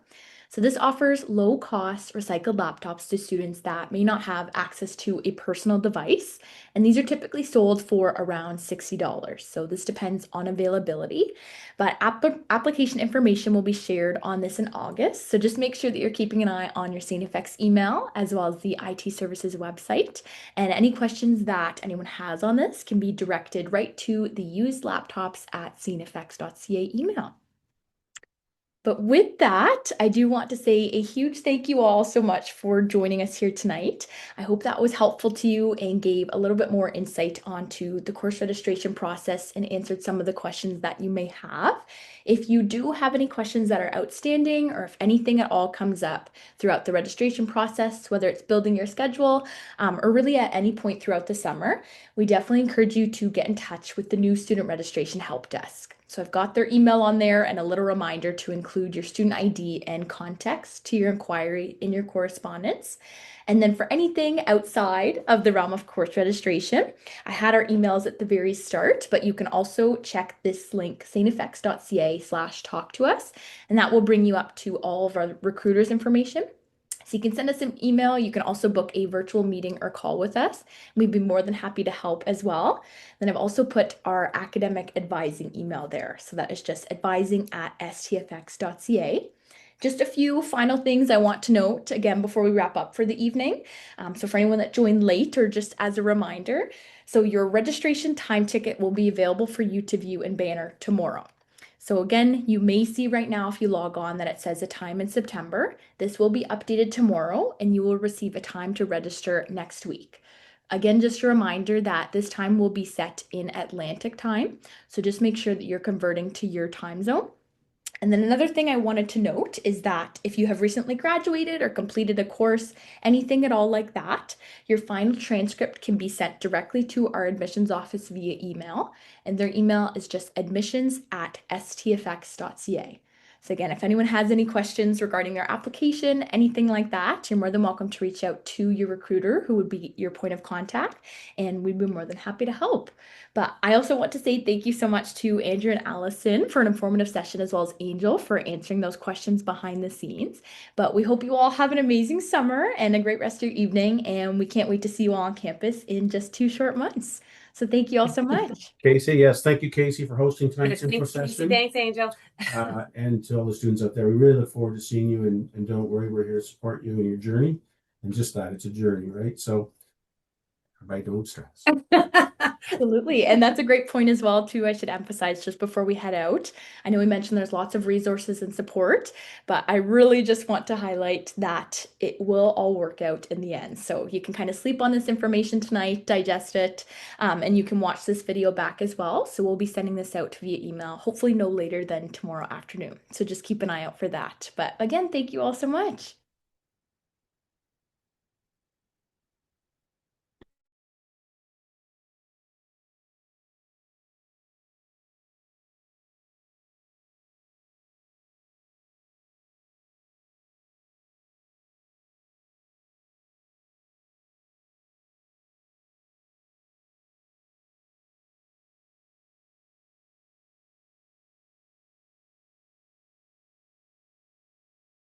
So this offers low-cost recycled laptops to students that may not have access to a personal device, and these are typically sold for around $60. So this depends on availability, but application information will be shared on this in August. So just make sure that you're keeping an eye on your StFX email as well as the IT services website. And any questions that anyone has on this can be directed right to the usedlaptops@stfx.ca email. But with that, I do want to say a huge thank you all so much for joining us here tonight. I hope that was helpful to you and gave a little bit more insight onto the course registration process and answered some of the questions that you may have. If you do have any questions that are outstanding or if anything at all comes up throughout the registration process, whether it's building your schedule or really at any point throughout the summer, we definitely encourage you to get in touch with the new student registration help desk. So I've got their email on there and a little reminder to include your student ID and context to your inquiry in your correspondence. And then for anything outside of the realm of course registration, I had our emails at the very start, but you can also check this link, stfx.ca/talk to us, and that will bring you up to all of our recruiters' information. So you can send us an email. You can also book a virtual meeting or call with us. We'd be more than happy to help as well. Then I've also put our academic advising email there. So that is just advising@stfx.ca. Just a few final things I want to note again before we wrap up for the evening. So for anyone that joined late or just as a reminder, so your registration time ticket will be available for you to view in Banner tomorrow. So again, you may see right now if you log on that it says a time in September. This will be updated tomorrow and you will receive a time to register next week. Again, just a reminder that this time will be set in Atlantic time. So just make sure that you're converting to your time zone. And then another thing I wanted to note is that if you have recently graduated or completed a course, anything at all like that, your final transcript can be sent directly to our admissions office via email. And their email is just admissions@stfx.ca. So again, if anyone has any questions regarding their application, anything like that, you're more than welcome to reach out to your recruiter, who would be your point of contact, and we'd be more than happy to help. But I also want to say thank you so much to Andrew and Allison for an informative session, as well as Angel for answering those questions behind the scenes. But we hope you all have an amazing summer and a great rest of your evening, and we can't wait to see you all on campus in just 2 short months. So thank you all so much. Casey, yes, thank you, Casey, for hosting tonight's info Thanks, session. thanks, Angel. And to all the students out there, we really look forward to seeing you, and don't worry, we're here to support you in your journey. And just that, it's a journey, right? So everybody don't stress. Absolutely. And that's a great point as well, too. I should emphasize just before we head out. I know we mentioned there's lots of resources and support, but I really just want to highlight that it will all work out in the end. So you can kind of sleep on this information tonight, digest it, and you can watch this video back as well. So we'll be sending this out via email, hopefully no later than tomorrow afternoon. So just keep an eye out for that. But again, thank you all so much.